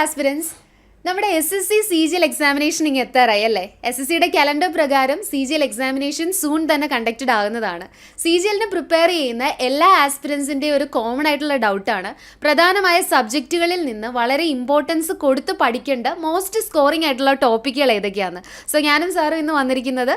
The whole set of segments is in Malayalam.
ആസ്പിരൻസ്, നമ്മുടെ SSC CGL എക്സാമിനേഷൻ ഇങ്ങ് എത്താറായി അല്ലേ? SSCയുടെ കലണ്ടർ പ്രകാരം CGL എക്സാമിനേഷൻ സൂൺ തന്നെ കണ്ടക്റ്റഡ് ആകുന്നതാണ്. CGLന് പ്രിപ്പയർ ചെയ്യുന്ന എല്ലാ ആസ്പിരൻസിൻ്റെ ഒരു കോമൺ ആയിട്ടുള്ള ഡൗട്ടാണ് പ്രധാനമായ സബ്ജക്റ്റുകളിൽ നിന്ന് വളരെ ഇമ്പോർട്ടൻസ് കൊടുത്ത് പഠിക്കേണ്ട മോസ്റ്റ് സ്കോറിംഗ് ആയിട്ടുള്ള ടോപ്പിക്കുകൾ ഏതൊക്കെയാണ്. സോ ഞാനും സാറും ഇന്ന് വന്നിരിക്കുന്നത്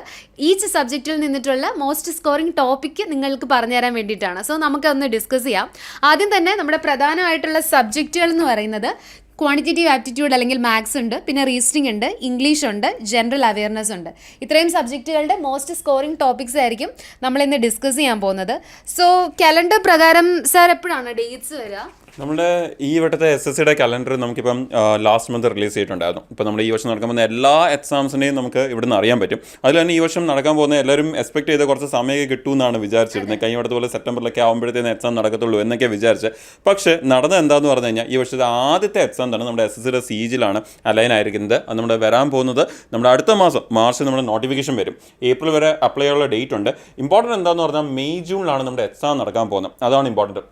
ഈച്ച് സബ്ജക്റ്റിൽ നിന്നിട്ടുള്ള മോസ്റ്റ് സ്കോറിംഗ് ടോപ്പിക്ക് നിങ്ങൾക്ക് പറഞ്ഞുതരാൻ വേണ്ടിയിട്ടാണ്. സോ നമുക്കൊന്ന് ഡിസ്കസ് ചെയ്യാം. ആദ്യം തന്നെ നമ്മുടെ പ്രധാനമായിട്ടുള്ള സബ്ജക്റ്റുകൾ എന്ന് പറയുന്നത് ക്വാണ്ടിറ്റേറ്റീവ് ആപ്റ്റിറ്റ്യൂഡ് അല്ലെങ്കിൽ മാത്സ് ഉണ്ട്, പിന്നെ റീസണിംഗ് ഉണ്ട്, ഇംഗ്ലീഷ് ഉണ്ട്, ജനറൽ അവയർനെസ് ഉണ്ട്. ഇത്രയും സബ്ജക്റ്റുകളുടെ മോസ്റ്റ് സ്കോറിംഗ് ടോപ്പിക്സ് ആയിരിക്കും നമ്മളിന്ന് ഡിസ്കസ് ചെയ്യാൻ പോകുന്നത്. സോ കലണ്ടർ പ്രകാരം സാർ എപ്പോഴാണ് ഡേറ്റ്സ് വരിക? നമ്മുടെ ഈ വട്ടത്തെ SSCയുടെ കലണ്ടർ നമുക്കിപ്പം ലാസ്റ്റ് മന്ത് റിലീസ് ചെയ്തിട്ടുണ്ടായിരുന്നു. ഇപ്പോൾ നമ്മുടെ ഈ വർഷം നടക്കാൻ പോകുന്ന എല്ലാ എക്സാംസിനെയും നമുക്ക് ഇവിടുന്ന് അറിയാൻ പറ്റും. അതിൽ തന്നെ ഈ വർഷം നടക്കാൻ പോകുന്ന എല്ലാവരും എക്സ്പെക്ട് ചെയ്ത കുറച്ച് സമയമൊക്കെ കിട്ടുമെന്നാണ് വിചാരിച്ചിരുന്നത്. കഴിഞ്ഞ വട്ടത്തെ പോലെ സെപ്റ്റംബറിലൊക്കെ ആകുമ്പോഴത്തേന് എക്സാം നടക്കത്തുള്ളൂ എന്നൊക്കെ വിചാരിച്ച്. പക്ഷേ നടന്നത് എന്താണെന്ന് പറഞ്ഞു കഴിഞ്ഞാൽ ഈ വർഷത്തെ ആദ്യത്തെ എക്സാം തന്നെ നമ്മുടെ SSCയുടെ CGLാണ് അലൈൻ ആയിരിക്കുന്നത്. അത് നമ്മുടെ വരാൻ പോകുന്നത് നമ്മുടെ അടുത്ത മാസം മാർച്ച് നമ്മുടെ നോട്ടിഫിക്കേഷൻ വരും. ഏപ്രിൽ വരെ അപ്ലൈ ചെയ്യാനുള്ള ഡേറ്റ് ഉണ്ട്. ഇമ്പോർട്ടൻറ്റ് എന്താണെന്ന് പറഞ്ഞാൽ മെയ് ജൂണിലാണ് നമ്മുടെ എക്സാം നടക്കാൻ പോകുന്നത്. അതാണ് ഇമ്പോർട്ടൻറ്റ്.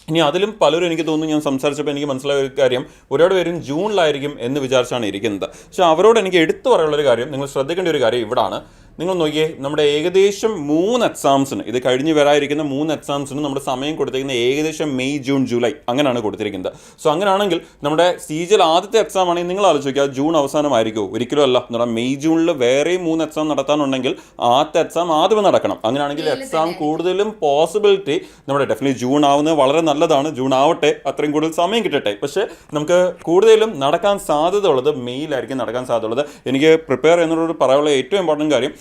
ഇനി അതിലും പലരും എനിക്ക് തോന്നുന്നു, ഞാൻ സംസാരിച്ചപ്പോൾ എനിക്ക് മനസ്സിലായ ഒരു കാര്യം, ഒരുപാട് പേരും ജൂണിലായിരിക്കും എന്ന് വിചാരിച്ചാണ് ഇരിക്കുന്നത്. പക്ഷേ അവരോട് എനിക്ക് എടുത്തു പറയാനുള്ളൊരു കാര്യം, നിങ്ങൾ ശ്രദ്ധിക്കേണ്ട ഒരു കാര്യം ഇവിടാണ്. നിങ്ങൾ നോക്കിയേ, നമ്മുടെ ഏകദേശം 3 എക്സാംസിന്, ഇത് കഴിഞ്ഞ് വരാതിരിക്കുന്ന 3 എക്സാംസിന് നമ്മുടെ സമയം കൊടുത്തിരിക്കുന്നത് ഏകദേശം മെയ് ജൂൺ ജൂലൈ അങ്ങനെയാണ് കൊടുത്തിരിക്കുന്നത്. സോ അങ്ങനെയാണെങ്കിൽ നമ്മുടെ CGL ആദ്യത്തെ എക്സാം ആണെങ്കിൽ നിങ്ങൾ ആലോചിക്കുക, ജൂൺ അവസാനമായിരിക്കുമോ? ഒരിക്കലും അല്ല. എന്ന് പറഞ്ഞാൽ മെയ് ജൂണിൽ വേറെയും 3 എക്സാം നടത്താനുണ്ടെങ്കിൽ ആദ്യത്തെ എക്സാം ആദ്യമേ നടക്കണം. അങ്ങനെയാണെങ്കിൽ എക്സാം കൂടുതലും പോസിബിലിറ്റി നമ്മുടെ ഡെഫിനറ്റ്ലി ജൂൺ ആവുന്നത് വളരെ നല്ലതാണ്. ജൂൺ ആവട്ടെ, അത്രയും കൂടുതൽ സമയം കിട്ടട്ടെ. പക്ഷേ നമുക്ക് കൂടുതലും നടക്കാൻ സാധ്യത ഉള്ളത് മെയ്യിലായിരിക്കും നടക്കാൻ സാധ്യത ഉള്ളത്. എനിക്ക് പ്രിപ്പയർ ചെയ്യുന്നവരോട് പറയാനുള്ള ഏറ്റവും ഇമ്പോർട്ടൻറ്റ് കാര്യം,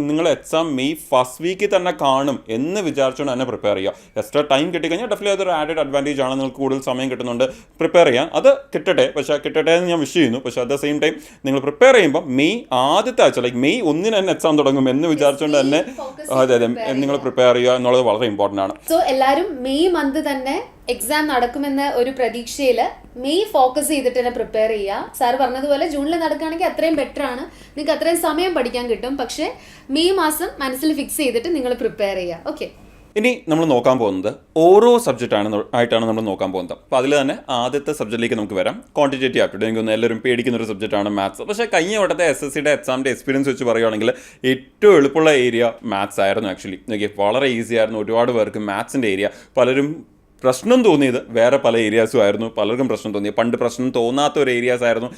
നിങ്ങൾ എക്സാം മെയ് ഫസ്റ്റ് വീക്കിൽ തന്നെ കാണും എന്ന് വിചാരിച്ചുകൊണ്ട് തന്നെ പ്രിപ്പയർ ചെയ്യുക. എക്സ്ട്രാ ടൈം കിട്ടിക്കഴിഞ്ഞാൽ ഡെഫിനറ്റ്ലി അതൊരു ആഡഡ് അഡ്വാൻറ്റേജ് ആണ്. നിങ്ങൾക്ക് കൂടുതൽ സമയം കിട്ടുന്നുണ്ട് പ്രിപ്പയർ ചെയ്യാൻ. അത് കിട്ടട്ടെ, പക്ഷേ കിട്ടട്ടെ എന്ന് ഞാൻ വിഷ് ചെയ്യുന്നു. പക്ഷേ അറ്റ് ദ സെയിം ടൈം നിങ്ങൾ പ്രിപ്പയർ ചെയ്യുമ്പോൾ മെയ് ആദ്യത്തെ ആഴ്ച, ലൈക്ക് മെയ് 1 തന്നെ എക്സാം തുടങ്ങും എന്ന് വിചാരിച്ചുകൊണ്ട് തന്നെ അതെ നിങ്ങൾ പ്രിപ്പയർ ചെയ്യുക എന്നുള്ളത് വളരെ ഇമ്പോർട്ടൻ്റ് ആണ്. സോ എല്ലാവരും മെയ് മന്ത് തന്നെ എക്സാം നടക്കുമെന്ന ഒരു പ്രതീക്ഷയിൽ മെയ് ഫോക്കസ് ചെയ്തിട്ട് തന്നെ പ്രിപ്പയർ ചെയ്യുക. സാർ പറഞ്ഞതുപോലെ ജൂണിൽ നടക്കുകയാണെങ്കിൽ അത്രയും ബെറ്റർ ആണ്, നിങ്ങൾക്ക് അത്രയും സമയം പഠിക്കാൻ കിട്ടും. പക്ഷേ മെയ് മാസം മനസ്സിൽ ഫിക്സ് ചെയ്തിട്ട് നിങ്ങൾ പ്രിപ്പയർ ചെയ്യുക. ഓക്കെ, ഇനി നമ്മൾ നോക്കാൻ പോകുന്നത് ഓരോ ആയിട്ടാണ് നമ്മൾ നോക്കാൻ പോകുന്നത്. അപ്പോൾ അതിൽ തന്നെ ആദ്യത്തെ സബ്ജക്റ്റിലേക്ക് നമുക്ക് വരാം. Quantitative aptitude. എനിക്കൊന്ന് എല്ലാവരും പേടിക്കുന്ന ഒരു സബ്ജക്റ്റാണ് മാത്സ്. പക്ഷേ കഴിഞ്ഞ വട്ടത്തെ SSCയുടെ എക്സാമിൻ്റെ എക്സ്പീരിയൻസ് വെച്ച് പറയുകയാണെങ്കിൽ ഏറ്റവും എളുപ്പമുള്ള ഏരിയ മാത്സ് ആയിരുന്നു. ആക്ച്വലി വളരെ ഈസി ആയിരുന്നു. ഒരുപാട് പേർക്ക് മാത്സിൻ്റെ ഏരിയ, പലരും പ്രശ്നം തോന്നിയത് വേറെ പല ഏരിയാസും ആയിരുന്നു. പലർക്കും പ്രശ്നം തോന്നിയത് പണ്ട് പ്രശ്നം തോന്നാത്ത ഒരു ഏരിയാസ് ആയിരുന്നു.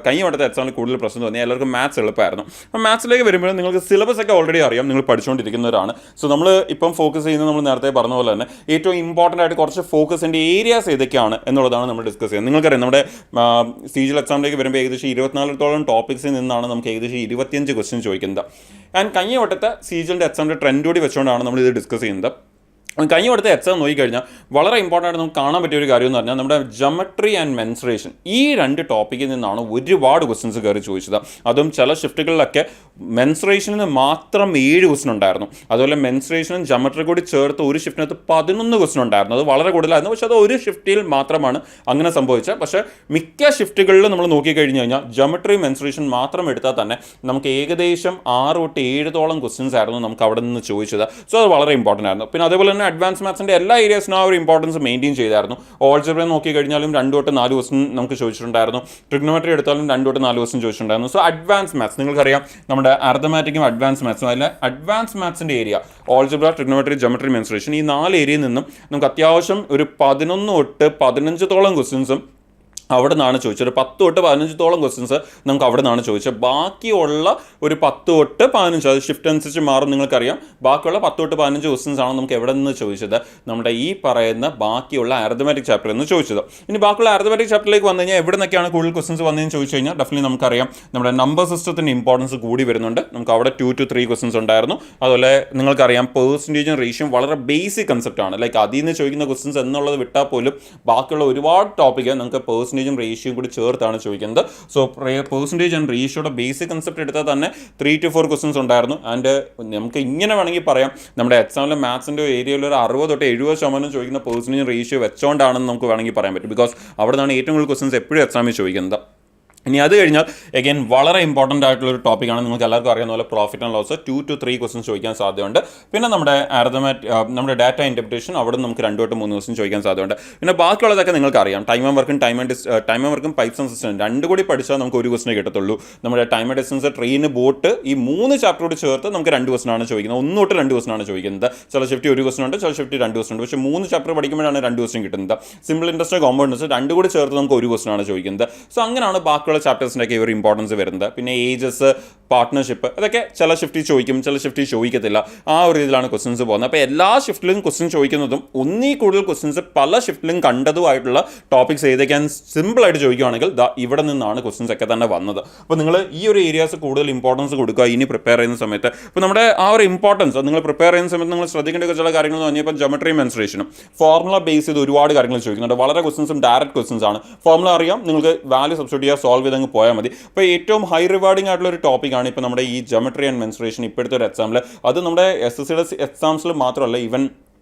കഴിഞ്ഞ വട്ടത്തെ എക്സാമിൽ കൂടുതൽ പ്രശ്നം തോന്നിയ എല്ലാവർക്കും മാത്സ് എളുപ്പമായിരുന്നു. അപ്പോൾ മാത്സിലേക്ക് വരുമ്പോൾ നിങ്ങൾക്ക് സിലബസ് ഒക്കെ ഓൾറെഡി അറിയാം, നിങ്ങൾ പഠിച്ചുകൊണ്ടിരിക്കുന്നവരാണ്. സോ നമ്മൾ ഇപ്പം ഫോക്കസ് ചെയ്യുന്നത്, നമ്മൾ നേരത്തെ പറഞ്ഞ പോലെ തന്നെ ഏറ്റവും ഇമ്പോർട്ടൻ്റ് ആയിട്ട് കുറച്ച് ഫോക്കസിൻ്റെ ഏരിയാസ് ഏതൊക്കെയാണ് എന്നുള്ളതാണ് നമ്മൾ ഡിസ്കസ് ചെയ്യുന്നത്. നിങ്ങൾക്കറിയാം, നമ്മുടെ CGL എക്സാമിലേക്ക് വരുമ്പോൾ ഏകദേശം 24 ടോപ്പിക്സിൽ നിന്നാണ് നമുക്ക് ഏകദേശം 25 ക്വസ്റ്റ്യൻ ചോദിക്കുന്നത്. ആൻഡ് കഴിഞ്ഞ വട്ടത്തെ CGLൻ്റെ എക്സാമിൻ്റെ ട്രെൻഡ് കൂടി വെച്ചുകൊണ്ടാണ് നമ്മൾ ഇത് ഡിസ്കസ് ചെയ്യുന്നത്. കഴിഞ്ഞ വട്ടത്തെ എക്സാം നോക്കിക്കഴിഞ്ഞാൽ വളരെ ഇമ്പോർട്ടൻ്റ് ആയിട്ട് നമുക്ക് കാണാൻ പറ്റിയ ഒരു കാര്യം എന്ന് പറഞ്ഞാൽ നമ്മുടെ ജോമെട്രി ആൻഡ് മെൻസ്ട്രേഷൻ, ഈ 2 ടോപ്പിക്കിൽ നിന്നാണ് ഒരുപാട് ക്വസ്റ്റ്യൻസ് കയറി ചോദിച്ചത്. അതും ചില ഷിഫ്റ്റുകളിലൊക്കെ മെൻസ്ട്രേഷനിൽ മാത്രം 7 ക്വസ്റ്റ്യൻ ഉണ്ടായിരുന്നു. അതുപോലെ മെൻസ്ട്രേഷനും ജോമെട്രി കൂടി ചേർത്ത് ഒരു ഷിഫ്റ്റിനകത്ത് 11 ക്വസ്റ്റ്യൻ ഉണ്ടായിരുന്നു. അത് വളരെ കൂടുതലായിരുന്നു. പക്ഷേ അത് ഒരു ഷിഫ്റ്റിൽ മാത്രമാണ് അങ്ങനെ സംഭവിച്ചത്. പക്ഷേ മിക്ക ഷിഫ്റ്റുകളിലും നമ്മൾ നോക്കിക്കഴിഞ്ഞ് കഴിഞ്ഞാൽ ജോമെട്രി മെൻസ്ട്രേഷൻ മാത്രം എടുത്താൽ തന്നെ നമുക്ക് ഏകദേശം 6 തൊട്ട് 7 ക്വസ്റ്റ്യൻസ് ആയിരുന്നു നമുക്ക് അവിടെ നിന്ന് ചോദിച്ചത്. സോ അത് വളരെ ഇമ്പോർട്ടൻ്റ് ആയിരുന്നു. പിന്നെ അതേപോലെ തന്നെ അഡ്വാൻസ് മാത്സിൻ്റെ എല്ലാ ഏരിയാസിനും ആ ഒരു ഇമ്പോർട്ടൻസ് മെയിൻറ്റെയിൻ ചെയ്തായിരുന്നു. ഓൾജിബ്ര നോക്കി കഴിഞ്ഞാലും 2 തൊട്ട് 4 ക്വസ്റ്റ്യൻ നമുക്ക് ചോദിച്ചിട്ടുണ്ടായിരുന്നു. ട്രിഗ്നോമെട്രി എടുത്താലും 2 തൊട്ട് 4 ക്വസ്റ്റ്യൻ ചോദിച്ചിട്ടുണ്ടായിരുന്നു. സോ അഡ്വാൻസ് മാത്സ് നിങ്ങൾക്കറിയാം, നമ്മുടെ അർദ്ധമാറ്റിക്കും അഡ്വാൻസ് മാത്സും, അതിൽ അഡ്വാൻസ് മാത്സിൻ്റെ area algebra, trigonometry, geometry, mensuration, ഈ 4 ഏരിയയിൽ നിന്നും നമുക്ക് അത്യാവശ്യം ഒരു 11 തൊട്ട് 15 ക്വസ്റ്റ്യൻസും അവിടെ നിന്നാണ് ചോദിച്ചത്. ഒരു 10 തൊട്ട് 15 ക്വസ്റ്റ്യൻസ് നമുക്ക് അവിടെ നിന്നാണ് ചോദിച്ചത്. ബാക്കിയുള്ള ഒരു 10 തൊട്ട് 15, അത് ഷിഫ്റ്റ് അനുസരിച്ച് മാറും നിങ്ങൾക്കറിയാം. ബാക്കിയുള്ള 10 തൊട്ട് 15 ക്വസ്റ്റ്യൻസ് ആണ് നമുക്ക് എവിടെ നിന്ന് ചോദിച്ചത്? നമ്മുടെ ഈ പറയുന്ന ബാക്കിയുള്ള അരിത്മെറ്റിക് ചാപ്റ്ററിൽ നിന്ന് ചോദിച്ചത്. ഇനി ബാക്കിയുള്ള അരിത്മെറ്റിക് ചാപ്റ്ററിലേക്ക് വന്നു കഴിഞ്ഞാൽ എവിടെ നിന്നൊക്കെയാണ് കൂടുതൽ ക്വസ്റ്റ്യൻസ് വന്നതെന്ന് ചോദിച്ചു കഴിഞ്ഞാൽ ഡെഫിനറ്റ്ലി നമുക്കറിയാം നമ്മുടെ നമ്പർ സിസ്റ്റത്തിൻ്റെ ഇമ്പോർട്ടൻസ് കൂടി വരുന്നുണ്ട്. നമുക്ക് അവിടെ 2 to 3 ക്വസ്റ്റ്യൻസ് ഉണ്ടായിരുന്നു. അതുപോലെ നിങ്ങൾക്കറിയാം പെർസെൻറ്റേജും റേഷ്യോയും വളരെ ബേസിക് കൺസെപ്റ്റാണ്. ലൈക്ക് അതിൽ നിന്ന് ചോദിക്കുന്ന ക്വസ്റ്റ്യൻസ് എന്നുള്ളത് വിട്ടാൽ പോലും ബാക്കിയുള്ള ഒരുപാട് ടോപ്പിക്ക് നമുക്ക് പെർസെൻറ്റേജും റേഷ്യോയും കൂടി ചേർത്താണ് ചോദിക്കുന്നത്. സോ പെർസെൻറ്റേജ് ആൻഡ് റേഷ്യോയുടെ ബേസിക് കൺസെപ്റ്റ് എടുത്താൽ തന്നെ 3 to 4 ക്വസ്റ്റ്യൻസ് ഉണ്ടായിരുന്നു. ആൻഡ് നമുക്ക് ഇങ്ങനെ വേണമെങ്കിൽ പറയാം, നമ്മുടെ എക്സാമിലെ മാത്സിൻ്റെ ഏരിയയിൽ ഒരു 60 തൊട്ട് 70% ചോദിക്കുന്ന പെർസെൻറ്റേജ് റേഷ്യോ വെച്ചോണ്ടാണെന്ന് നമുക്ക് വേണമെങ്കിൽ പറയാൻ പറ്റും. ബിക്കോസ് അവിടെ നിന്നാണ് ഏറ്റവും കൂടുതൽ ക്വസ്റ്റ്യൻസ് എപ്പോഴും എക്സാമിൽ ചോദിക്കുന്നത്. ഇനി അത് കഴിഞ്ഞാൽ അഗൈൻ വളരെ ഇമ്പോർട്ടൻ്റ് ആയിട്ടുള്ള ഒരു ടോപ്പിക്കാണ്. നിങ്ങൾക്ക് എല്ലാവർക്കും അറിയാവുന്ന പോലെ profit and loss 2 to 3 questions ചോദിക്കാൻ സാധ്യതയുണ്ട്. പിന്നെ നമ്മുടെ നമ്മുടെ ഡാറ്റ ഇൻ്റർപ്രിറ്റേഷൻ അവിടെ നമുക്ക് 2 to 3 ക്വസ്റ്റ്യൻ ചോദിക്കാൻ സാധ്യതയുണ്ട്. പിന്നെ ബാക്കിയുള്ളതൊക്കെ നിങ്ങൾക്ക് അറിയാം. ടൈം ആൻഡ് വർക്കും പൈപ്സ് ആൻഡ് സിസ്റ്റം രണ്ടും കൂടി പഠിച്ചാൽ നമുക്ക് ഒരു ക്വസ്റ്റ്യൻ കിട്ടത്തുള്ളൂ. നമ്മുടെ time and distance, train, boat ഈ 3 ചാപ്റ്ററോട് ചേർത്ത് നമുക്ക് 2 ക്വസ്റ്റ്യൻ ആണ് ചോദിക്കുന്നത്. 1 തൊട്ട് 2 ക്വസ്റ്റ്യൻ ആണ് ചോദിക്കുന്നത്. ചില ഷിഫ്റ്റ് 1 ക്വസ്റ്റ്യൻ ഉണ്ട്, ചില ഷിഫ്റ്റ് 2 ക്വസ്റ്റ്യൻ ഉണ്ട്. പക്ഷേ 3 ചാപ്റ്റർ പഠിക്കുമ്പോഴാണ് 2 ക്വസ്റ്റ്യൻ കിട്ടുന്നത്. സിമ്പിൾ ഇൻട്രസ്റ്റ്, കോമ്പൗണ്ട് ഇൻട്രസ്റ്റ് രണ്ടും കൂടി ചേർത്ത് നമുക്ക് 1 ക്വസ്റ്റ്യൻ ആണ് ചോദിക്കുന്നത്. സോ അങ്ങനെയാണ് ബാക്കിയുള്ള ചാപ്റ്റേഴ്സിൻ്റെ ഒക്കെ ഇമ്പോർട്ടൻസ് വരുന്നത്. പിന്നെ ഏജസ്, പാർട്ട്ണർഷിപ്പ് അതൊക്കെ ചില ഷിഫ്റ്റിൽ ചോദിക്കും, ചില ഷിഫ്റ്റിൽ ചോദിക്കത്തില്ല. ആ ഒരു രീതിയിലാണ് ക്വസ്റ്റ്യൻസ് പോകുന്നത്. അപ്പോൾ എല്ലാ ഷിഫ്റ്റിലും ക്വസ്റ്റ്യൻ ചോദിക്കുന്നതും ഒന്നീ കൂടുതൽ ക്വസ്റ്റ്യൻസ് പല ഷിഫ്റ്റിലും കണ്ടതുമായിട്ടുള്ള ടോപ്പിക്സ് ഏതൊക്കെയാണ് സിമ്പിളായിട്ട് ചോദിക്കുകയാണെങ്കിൽ ഇവിടെ നിന്നാണ് ക്വസ്റ്റ്യൻസ് ഒക്കെ തന്നെ വന്നത്. അപ്പോൾ നിങ്ങൾ ഈ ഒരു ഏരിയാസ് കൂടുതൽ ഇമ്പോർട്ടൻസ് കൊടുക്കുക ഇനി പ്രിപ്പയർ ചെയ്യുന്ന സമയത്ത്. അപ്പോൾ നമ്മുടെ ആ ഒരു ഇമ്പോർട്ടൻസ് നിങ്ങൾ പ്രിപ്പയർ ചെയ്യുന്ന സമയത്ത് നിങ്ങൾ ശ്രദ്ധിക്കേണ്ട ചില കാര്യങ്ങൾ എന്ന് പറഞ്ഞാൽ ഇപ്പം ജോമെട്രി, മെൻസ്ട്രേഷനും ഫോർമുല ബേസ് ചെയ്ത് ഒരുപാട് കാര്യങ്ങൾ ചോദിക്കുന്നുണ്ട്. വളരെ ക്വസ്റ്റ്യൻസും ഡയറക്റ്റ് ക്വസ്റ്റ്യൻസ് ആണ്. ഫോർമുല അറിയാം, നിങ്ങൾക്ക് വാല്യൂ സബ്സ്റ്റിറ്റ്യൂട്ട് ചെയ്യുക, സോൾവ് ചെയ്ത് അങ്ങ് പോയാൽ മതി. അപ്പോൾ ഏറ്റവും ഹൈ റിവാർഡിംഗ് ആയിട്ടുള്ള ഒരു ടോപ്പിക്കാണ് ഇപ്പോൾ നമ്മുടെ ഈ ജോമെട്രി ആൻഡ് മെൻസ്ട്രേഷൻ ഇപ്പോഴത്തെ ഒരു എക്സാമിൽ. അത് നമ്മുടെ SSCയുടെ എക്സാംസിൽ മാത്രമല്ല, ഈവൻ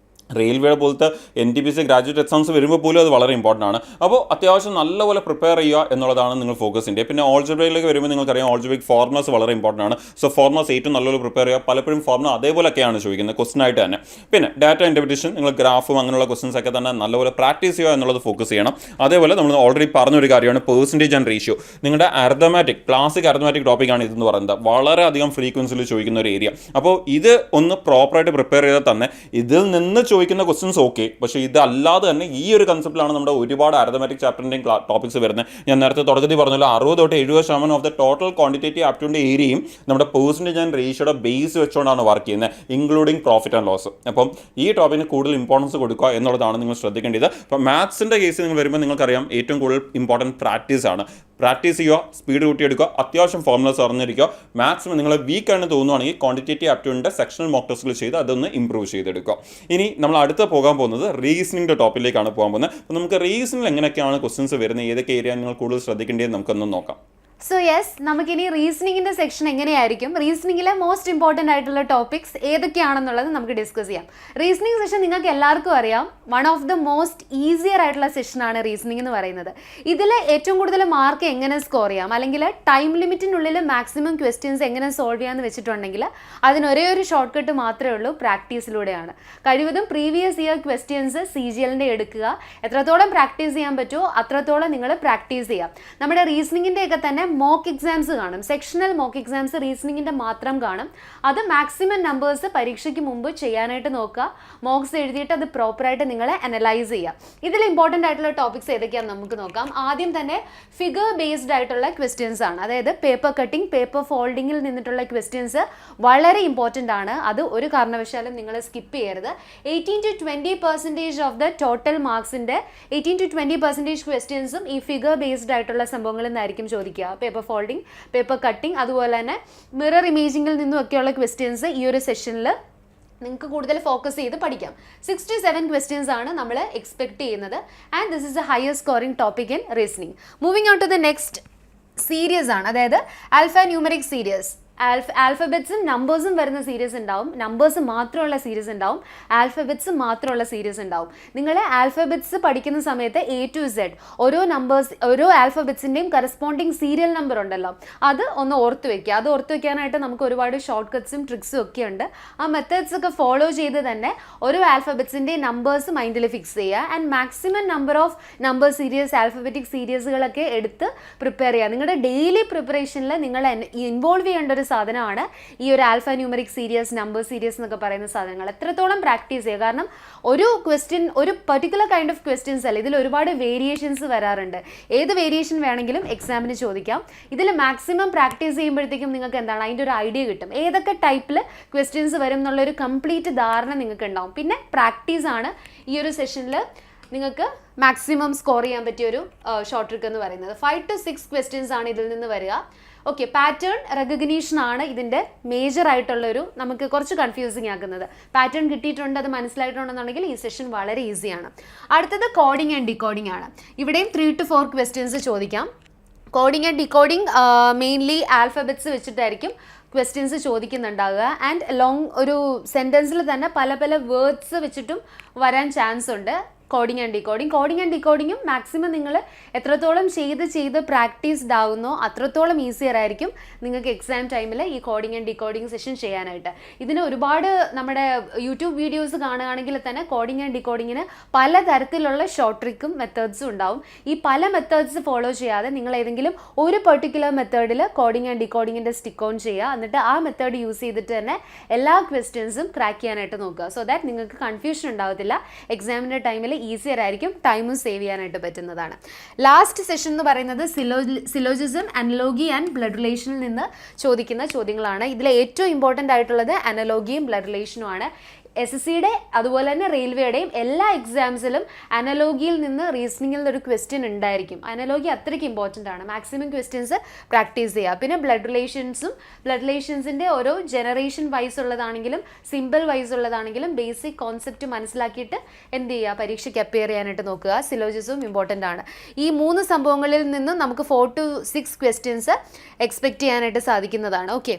റെയിൽവേ പോലത്തെ NTPC ഗ്രാജുവേറ്റ് എക്സാംസ് വരുമ്പോൾ പോലും അത് വളരെ ഇമ്പോർട്ടൻ്റ് ആണ്. അപ്പോൾ അത്യാവശ്യം നല്ലപോലെ പ്രിപ്പയർ ചെയ്യുക എന്നുള്ളതാണ് നിങ്ങൾ ഫോക്കസ് ചെയ്യേണ്ടത്. പിന്നെ ഓൾജിബ്രയിലേക്ക് വരുമ്പോൾ നിങ്ങൾക്കറിയാം ഓൾജിബ്രിക് ഫോർമുലാസ് വളരെ ഇമ്പോർട്ടൻ്റ് ആണ്. സോ ഫോർമുലാസ് ഏറ്റവും നല്ലപോലെ പ്രിപ്പയർ ചെയ്യുക. പലപ്പോഴും ഫോർമുല അതേപോലെയൊക്കെയാണ് ചോദിക്കുന്നത് ക്വസ്റ്റൻ ആയിട്ട് തന്നെ. പിന്നെ ഡാറ്റ ഇൻ്റർപ്രിറ്റേഷൻ, നിങ്ങൾ ഗ്രാഫും അങ്ങനെയുള്ള ക്വസ്റ്റൻസ് ഒക്കെ തന്നെ നല്ലപോലെ പ്രാക്ടീസ് ചെയ്യുക എന്നുള്ളത് ഫോക്കസ് ചെയ്യണം. അതേപോലെ നമ്മൾ ഓൾറെഡി പറഞ്ഞൊരു കാര്യമാണ് പെർസെൻറ്റേജ് ആൻഡ് റേഷ്യോ. നിങ്ങളുടെ അർദ്ധമാറ്റിക്, ക്ലാസിക് അർദ്ധമാറ്റിക് ടോപ്പിക്കാണ് ഇതെന്ന് പറയുന്നത്. വളരെയധികം ഫ്രീക്വൻസിയിൽ ചോദിക്കുന്ന ഒരു ഏരിയ. അപ്പോൾ ഇത് ഒന്ന് പ്രോപ്പറായിട്ട് പ്രിപ്പയർ ചെയ്താൽ തന്നെ ഇതിൽ നിന്ന് ചോദിക്കുന്ന ക്വസ്റ്റൻസ് ഓക്കെ. പക്ഷേ ഇതല്ലാതെ തന്നെ ഈ ഒരു കൺസെപ്റ്റിലാണ് നമ്മുടെ ഒരുപാട് അരിതമാറ്റിക് ചാപ്റ്ററിൻ്റെയും ടോപ്പിക്സ് വരുന്നത്. ഞാൻ നേരത്തെ തുടക്കത്തിൽ പറഞ്ഞല്ലോ 60 തൊട്ട് 70% ഓഫ് ദ ടോട്ടൽ ക്വാണ്ടിറ്റേറ്റീവ് ആപ്റ്റിറ്റ്യൂഡിൻ്റെ ഏരിയയും നമ്മുടെ പെർസെൻറ്റേജ് ആൻഡ് റേഷ്യോയുടെ ബേസ് വെച്ചുകൊണ്ടാണ് വർക്ക് ചെയ്യുന്നത്, ഇൻക്ലൂഡിങ് പ്രോഫിറ്റ് ആൻഡ് ലോസ്. അപ്പം ഈ ടോപ്പിന് കൂടുതൽ ഇമ്പോർട്ടൻസ് കൊടുക്കുക എന്നുള്ളതാണ് നിങ്ങൾ ശ്രദ്ധിക്കേണ്ടത്. അപ്പം മാത്സിൻ്റെ കേസിൽ നിങ്ങൾ വരുമ്പോൾ നിങ്ങൾക്കറിയാം ഏറ്റവും കൂടുതൽ ഇമ്പോർട്ടൻറ്റ് പ്രാക്ടീസ് ആണ്. പ്രാക്ടീസ് ചെയ്യുക, സ്പീഡ് കൂട്ടിയെടുക്കുക, അത്യാവശ്യം ഫോർമുലാസ് അറിഞ്ഞിരിക്കുക. മാത്സിന് നിങ്ങളെ വീക്കാണ് തോന്നുവാണെങ്കിൽ ക്വാണ്ടിറ്റേറ്റീവ് ആപ്റ്റിറ്റ്യൂഡിൻ്റെ സെക്ഷണൽ മോക്ക് ടെസ്റ്റുകൾ ചെയ്ത് അതൊന്ന് ഇമ്പ്രൂവ് ചെയ്തെടുക്കുക. ഇനി നമ്മൾ അടുത്ത പോകാൻ പോകുന്നത് റീസണിങ്ങിൻ്റെ ടോപ്പിലേക്കാണ് പോകാൻ പോകുന്നത്. അപ്പോൾ നമുക്ക് റീസണിൽ എങ്ങനെയൊക്കെയാണ് ക്വസ്റ്റൻസ് വരുന്നത്, ഏതൊക്കെ ഏരിയ നിങ്ങൾ കൂടുതൽ ശ്രദ്ധിക്കേണ്ടത് നമുക്കൊന്ന് നോക്കാം. സോ യെസ്, നമുക്കിനി റീസണിങ്ങിൻ്റെ സെക്ഷൻ എങ്ങനെയായിരിക്കും, റീസണിങ്ങിലെ മോസ്റ്റ് ഇമ്പോർട്ടൻ്റ് ആയിട്ടുള്ള ടോപ്പിക്സ് ഏതൊക്കെയാണെന്നുള്ളത് നമുക്ക് ഡിസ്കസ് ചെയ്യാം. റീസണിങ് സെഷൻ നിങ്ങൾക്ക് എല്ലാവർക്കും അറിയാം, one of the most easier ആയിട്ടുള്ള സെഷനാണ് റീസണിങ് എന്ന് പറയുന്നത്. ഇതിൽ ഏറ്റവും കൂടുതൽ മാർക്ക് എങ്ങനെ സ്കോർ ചെയ്യാം, അല്ലെങ്കിൽ ടൈം ലിമിറ്റിനുള്ളിൽ മാക്സിമം ക്വസ്റ്റ്യൻസ് എങ്ങനെ സോൾവ് ചെയ്യാമെന്ന് വെച്ചിട്ടുണ്ടെങ്കിൽ അതിനൊരേ ഒരു ഷോർട്ട് കട്ട് മാത്രമേ ഉള്ളൂ, പ്രാക്ടീസിലൂടെയാണ്. കഴിവതും പ്രീവിയസ് ഇയർ ക്വസ്റ്റ്യൻസ് CGLൻ്റെ എടുക്കുക. എത്രത്തോളം പ്രാക്ടീസ് ചെയ്യാൻ പറ്റുമോ അത്രത്തോളം നിങ്ങൾ പ്രാക്ടീസ് ചെയ്യാം. നമ്മുടെ റീസണിങ്ങിൻ്റെ ഒക്കെ തന്നെ മോക്ക് എക്സാംസ് കാണും, സെക്ഷണൽ മോക്ക് എക്സാംസ് റീസണിങ്ങിൻ്റെ മാത്രം കാണും. അത് മാക്സിമം നമ്പേഴ്സ് പരീക്ഷയ്ക്ക് മുമ്പ് ചെയ്യാനായിട്ട് നോക്കുക. മോക്സ് എഴുതിയിട്ട് അത് പ്രോപ്പറായിട്ട് നിങ്ങൾ അനലൈസ് ചെയ്യുക. ഇതിൽ ഇമ്പോർട്ടൻ്റ് ആയിട്ടുള്ള ടോപ്പിക്സ് ഏതൊക്കെയാണെന്ന് നമുക്ക് നോക്കാം. ആദ്യം തന്നെ ഫിഗർ ബേസ്ഡ് ആയിട്ടുള്ള ക്വസ്റ്റ്യൻസ് ആണ്. അതായത് പേപ്പർ കട്ടിങ്, പേപ്പർ ഫോൾഡിങ്ങിൽ നിന്നിട്ടുള്ള ക്വസ്റ്റ്യൻസ് വളരെ ഇമ്പോർട്ടൻ്റ് ആണ്. അത് ഒരു കാരണവശാലും നിങ്ങൾ സ്കിപ്പ് ചെയ്യരുത്. 18 to 20% ഓഫ് ദ ടോട്ടൽ മാർക്സിൻ്റെ 18 to 20% ക്വസ്റ്റ്യൻസും ഈ ഫിഗർ ബേസ്ഡ് ആയിട്ടുള്ള സംഭവങ്ങളിൽ നിന്നായിരിക്കും ചോദിക്കുക. പേപ്പർ ഫോൾഡിങ്, പേപ്പർ കട്ടിങ്, അതുപോലെ തന്നെ മിറർ ഇമേജിങ്ങിൽ നിന്നുമൊക്കെയുള്ള ക്വസ്റ്റ്യൻസ് ഈ ഒരു സെഷനിൽ നിങ്ങൾക്ക് കൂടുതൽ ഫോക്കസ് ചെയ്ത് പഠിക്കാം. 6 to 7 ക്വസ്റ്റ്യൻസ് ആണ് നമ്മൾ എക്സ്പെക്ട് ചെയ്യുന്നത്. And this is a higher scoring topic in reasoning. Moving out to the next series ആണ്, അതായത് ആൽഫ ന്യൂമറിക് സീരീസ്. ആൽഫബറ്റ്സും നമ്പേഴ്സും വരുന്ന സീരീസ് ഉണ്ടാവും, നമ്പേഴ്സ് മാത്രമുള്ള സീരീസ് ഉണ്ടാവും, ആൽഫബറ്റ്സ് മാത്രമുള്ള സീരീസ് ഉണ്ടാവും. നിങ്ങൾ ആൽഫബറ്റ്സ് പഠിക്കുന്ന സമയത്ത് A to Z ഓരോ ആൽഫബറ്റ്സിൻ്റെയും കറസ്പോണ്ടിങ് സീരിയൽ നമ്പർ ഉണ്ടല്ലോ, അത് ഒന്ന് ഓർത്ത് വെക്കുക. അത് ഓർത്ത് വെക്കാനായിട്ട് നമുക്ക് ഒരുപാട് ഷോർട്ട് കട്ട്സും ട്രിക്സും ഒക്കെ ഉണ്ട്. ആ മെത്തേഡ്സ് ഒക്കെ ഫോളോ ചെയ്ത് തന്നെ ഓരോ ആൽഫബറ്റ്സിൻ്റെ നമ്പേഴ്സ് മൈൻഡിൽ ഫിക്സ് ചെയ്യുക. And maximum number of number series, alphabetic സീരീസുകളൊക്കെ എടുത്ത് പ്രിപ്പയർ ചെയ്യുക. നിങ്ങളുടെ ഡെയിലി പ്രിപ്പറേഷനിൽ നിങ്ങൾ ഇൻവോൾവ് ചെയ്യേണ്ട ഒരു സാധനമാണ് ഈ ഒരു alpha numeric series, number series എന്നൊക്കെ പറയുന്ന സാധനങ്ങൾ. എത്രത്തോളം പ്രാക്ടീസ് ചെയ്യുക. കാരണം ഒരു ക്വസ്റ്റ്യൻ, ഒരു പെർട്ടിക്കുലർ കൈൻഡ് ഓഫ് ക്വസ്റ്റ്യൻസ് അല്ല, ഇതിൽ ഒരുപാട് വേരിയേഷൻസ് വരാറുണ്ട്. ഏത് വേരിയേഷൻ വേണമെങ്കിലും എക്സാമിന് ചോദിക്കാം. ഇതിൽ മാക്സിമം പ്രാക്ടീസ് ചെയ്യുമ്പോഴത്തേക്കും നിങ്ങൾക്ക് എന്താണ് അതിൻ്റെ ഒരു ഐഡിയ കിട്ടും, ഏതൊക്കെ ടൈപ്പിൽ ക്വസ്റ്റ്യൻസ് വരും എന്നുള്ളൊരു കംപ്ലീറ്റ് ധാരണ നിങ്ങൾക്ക് ഉണ്ടാവും. പിന്നെ പ്രാക്ടീസാണ് ഈ ഒരു സെഷനിൽ നിങ്ങൾക്ക് മാക്സിമം സ്കോർ ചെയ്യാൻ പറ്റിയൊരു ഷോർട്ട് ട്രിക്ക് എന്ന് പറയുന്നത്. 5 to 6 ക്വസ്റ്റ്യൻസ് ആണ് ഇതിൽ നിന്ന് വരിക. ഓക്കെ, പാറ്റേൺ റെക്കഗ്നീഷൻ ആണ് ഇതിൻ്റെ മേജർ ആയിട്ടുള്ളൊരു നമുക്ക് കുറച്ച് കൺഫ്യൂസിങ് ആക്കുന്നത്. പാറ്റേൺ കിട്ടിയിട്ടുണ്ട്, അത് മനസ്സിലായിട്ടുണ്ടെന്നുണ്ടെങ്കിൽ ഈ സെഷൻ വളരെ ഈസിയാണ്. അടുത്തത് കോഡിങ് ആൻഡ് ഡിക്കോഡിങ് ആണ്. ഇവിടെയും 3 to 4 ക്വസ്റ്റ്യൻസ് ചോദിക്കാം. Coding and decoding mainly alphabets വെച്ചിട്ടായിരിക്കും ക്വസ്റ്റ്യൻസ് ചോദിക്കുന്നുണ്ടാവുക. ആൻഡ് ലോങ് ഒരു സെൻറ്റൻസിൽ തന്നെ പല പല വേർഡ്സ് വെച്ചിട്ടും വരാൻ ചാൻസ് ഉണ്ട്. കോഡിങ് ആൻഡ് ഡീകോഡിങ്ങും മാക്സിമം നിങ്ങൾ എത്രത്തോളം ചെയ്ത് പ്രാക്ടീസ്ഡ് ആവുന്നോ അത്രത്തോളം ഈസിയർ ആയിരിക്കും നിങ്ങൾക്ക് എക്സാം ടൈമിൽ ഈ കോഡിങ് ആൻഡ് ഡീകോഡിങ് സെഷൻ ചെയ്യാനായിട്ട്. ഇതിന് ഒരുപാട് നമ്മുടെ യൂട്യൂബ് വീഡിയോസ് കാണുകയാണെങ്കിൽ തന്നെ കോഡിങ് ആൻഡ് ഡീകോഡിങ്ങിന് പല തരത്തിലുള്ള ഷോർട്ട് ട്രിക്കും മെത്തേഡ്സും ഉണ്ടാവും. ഈ പല മെത്തേഡ്സ് ഫോളോ ചെയ്യാതെ നിങ്ങൾ ഏതെങ്കിലും ഒരു പെർട്ടിക്കുലർ മെത്തേഡിൽ കോഡിങ് ആൻഡ് ഡീകോഡിങ്ങിൻ്റെ സ്റ്റിക്ക് ഓൺ ചെയ്യുക. എന്നിട്ട് ആ മെത്തേഡ് യൂസ് ചെയ്തിട്ട് തന്നെ എല്ലാ ക്വസ്റ്റ്യൻസും ക്രാക്ക് ചെയ്യാനായിട്ട് നോക്കുക. സോ ദാറ്റ് നിങ്ങൾക്ക് കൺഫ്യൂഷൻ ഉണ്ടാവത്തില്ല. എക്സാമിൻ്റെ ടൈമിൽ ഈസിയർ ആയിരിക്കും, ടൈമും സേവ് ചെയ്യാനായിട്ട് പറ്റുന്നതാണ്. ലാസ്റ്റ് സെഷൻ എന്ന് പറയുന്നത് സിലോജിസം, അനലോഗി ആൻഡ് ബ്ലഡ് റിലേഷനിൽ നിന്ന് ചോദിക്കുന്ന ചോദ്യങ്ങളാണ്. ഇതിൽ ഏറ്റവും ഇമ്പോർട്ടൻ്റ് ആയിട്ടുള്ളത് അനലോഗിയും ബ്ലഡ് റിലേഷനുമാണ്. SSCയുടെ അതുപോലെ തന്നെ റെയിൽവേയുടെയും എല്ലാ എക്സാംസിലും അനലോഗിയിൽ നിന്ന് റീസണിങ്ങിൽ നിന്നൊരു ക്വസ്റ്റ്യൻ ഉണ്ടായിരിക്കും. അനലോഗി അത്രയ്ക്ക് ഇമ്പോർട്ടൻ്റ് ആണ്. മാക്സിമം ക്വസ്റ്റ്യൻസ് പ്രാക്ടീസ് ചെയ്യുക. പിന്നെ ബ്ലഡ് റിലേഷൻസിൻ്റെ ഓരോ ജനറേഷൻ വൈസ് ഉള്ളതാണെങ്കിലും സിമ്പിൾ വൈസ് ഉള്ളതാണെങ്കിലും ബേസിക് കോൺസെപ്റ്റ് മനസ്സിലാക്കിയിട്ട് എന്ത് ചെയ്യുക, പരീക്ഷയ്ക്ക് അപ്പിയർ ചെയ്യാനായിട്ട് നോക്കുക. സിലോജിസവും ഇമ്പോർട്ടൻ്റ് ആണ്. ഈ 3 സംഭവങ്ങളിൽ നിന്നും നമുക്ക് 4 to 6 ക്വസ്റ്റ്യൻസ് എക്സ്പെക്റ്റ് ചെയ്യാനായിട്ട് സാധിക്കുന്നതാണ്. ഓക്കെ,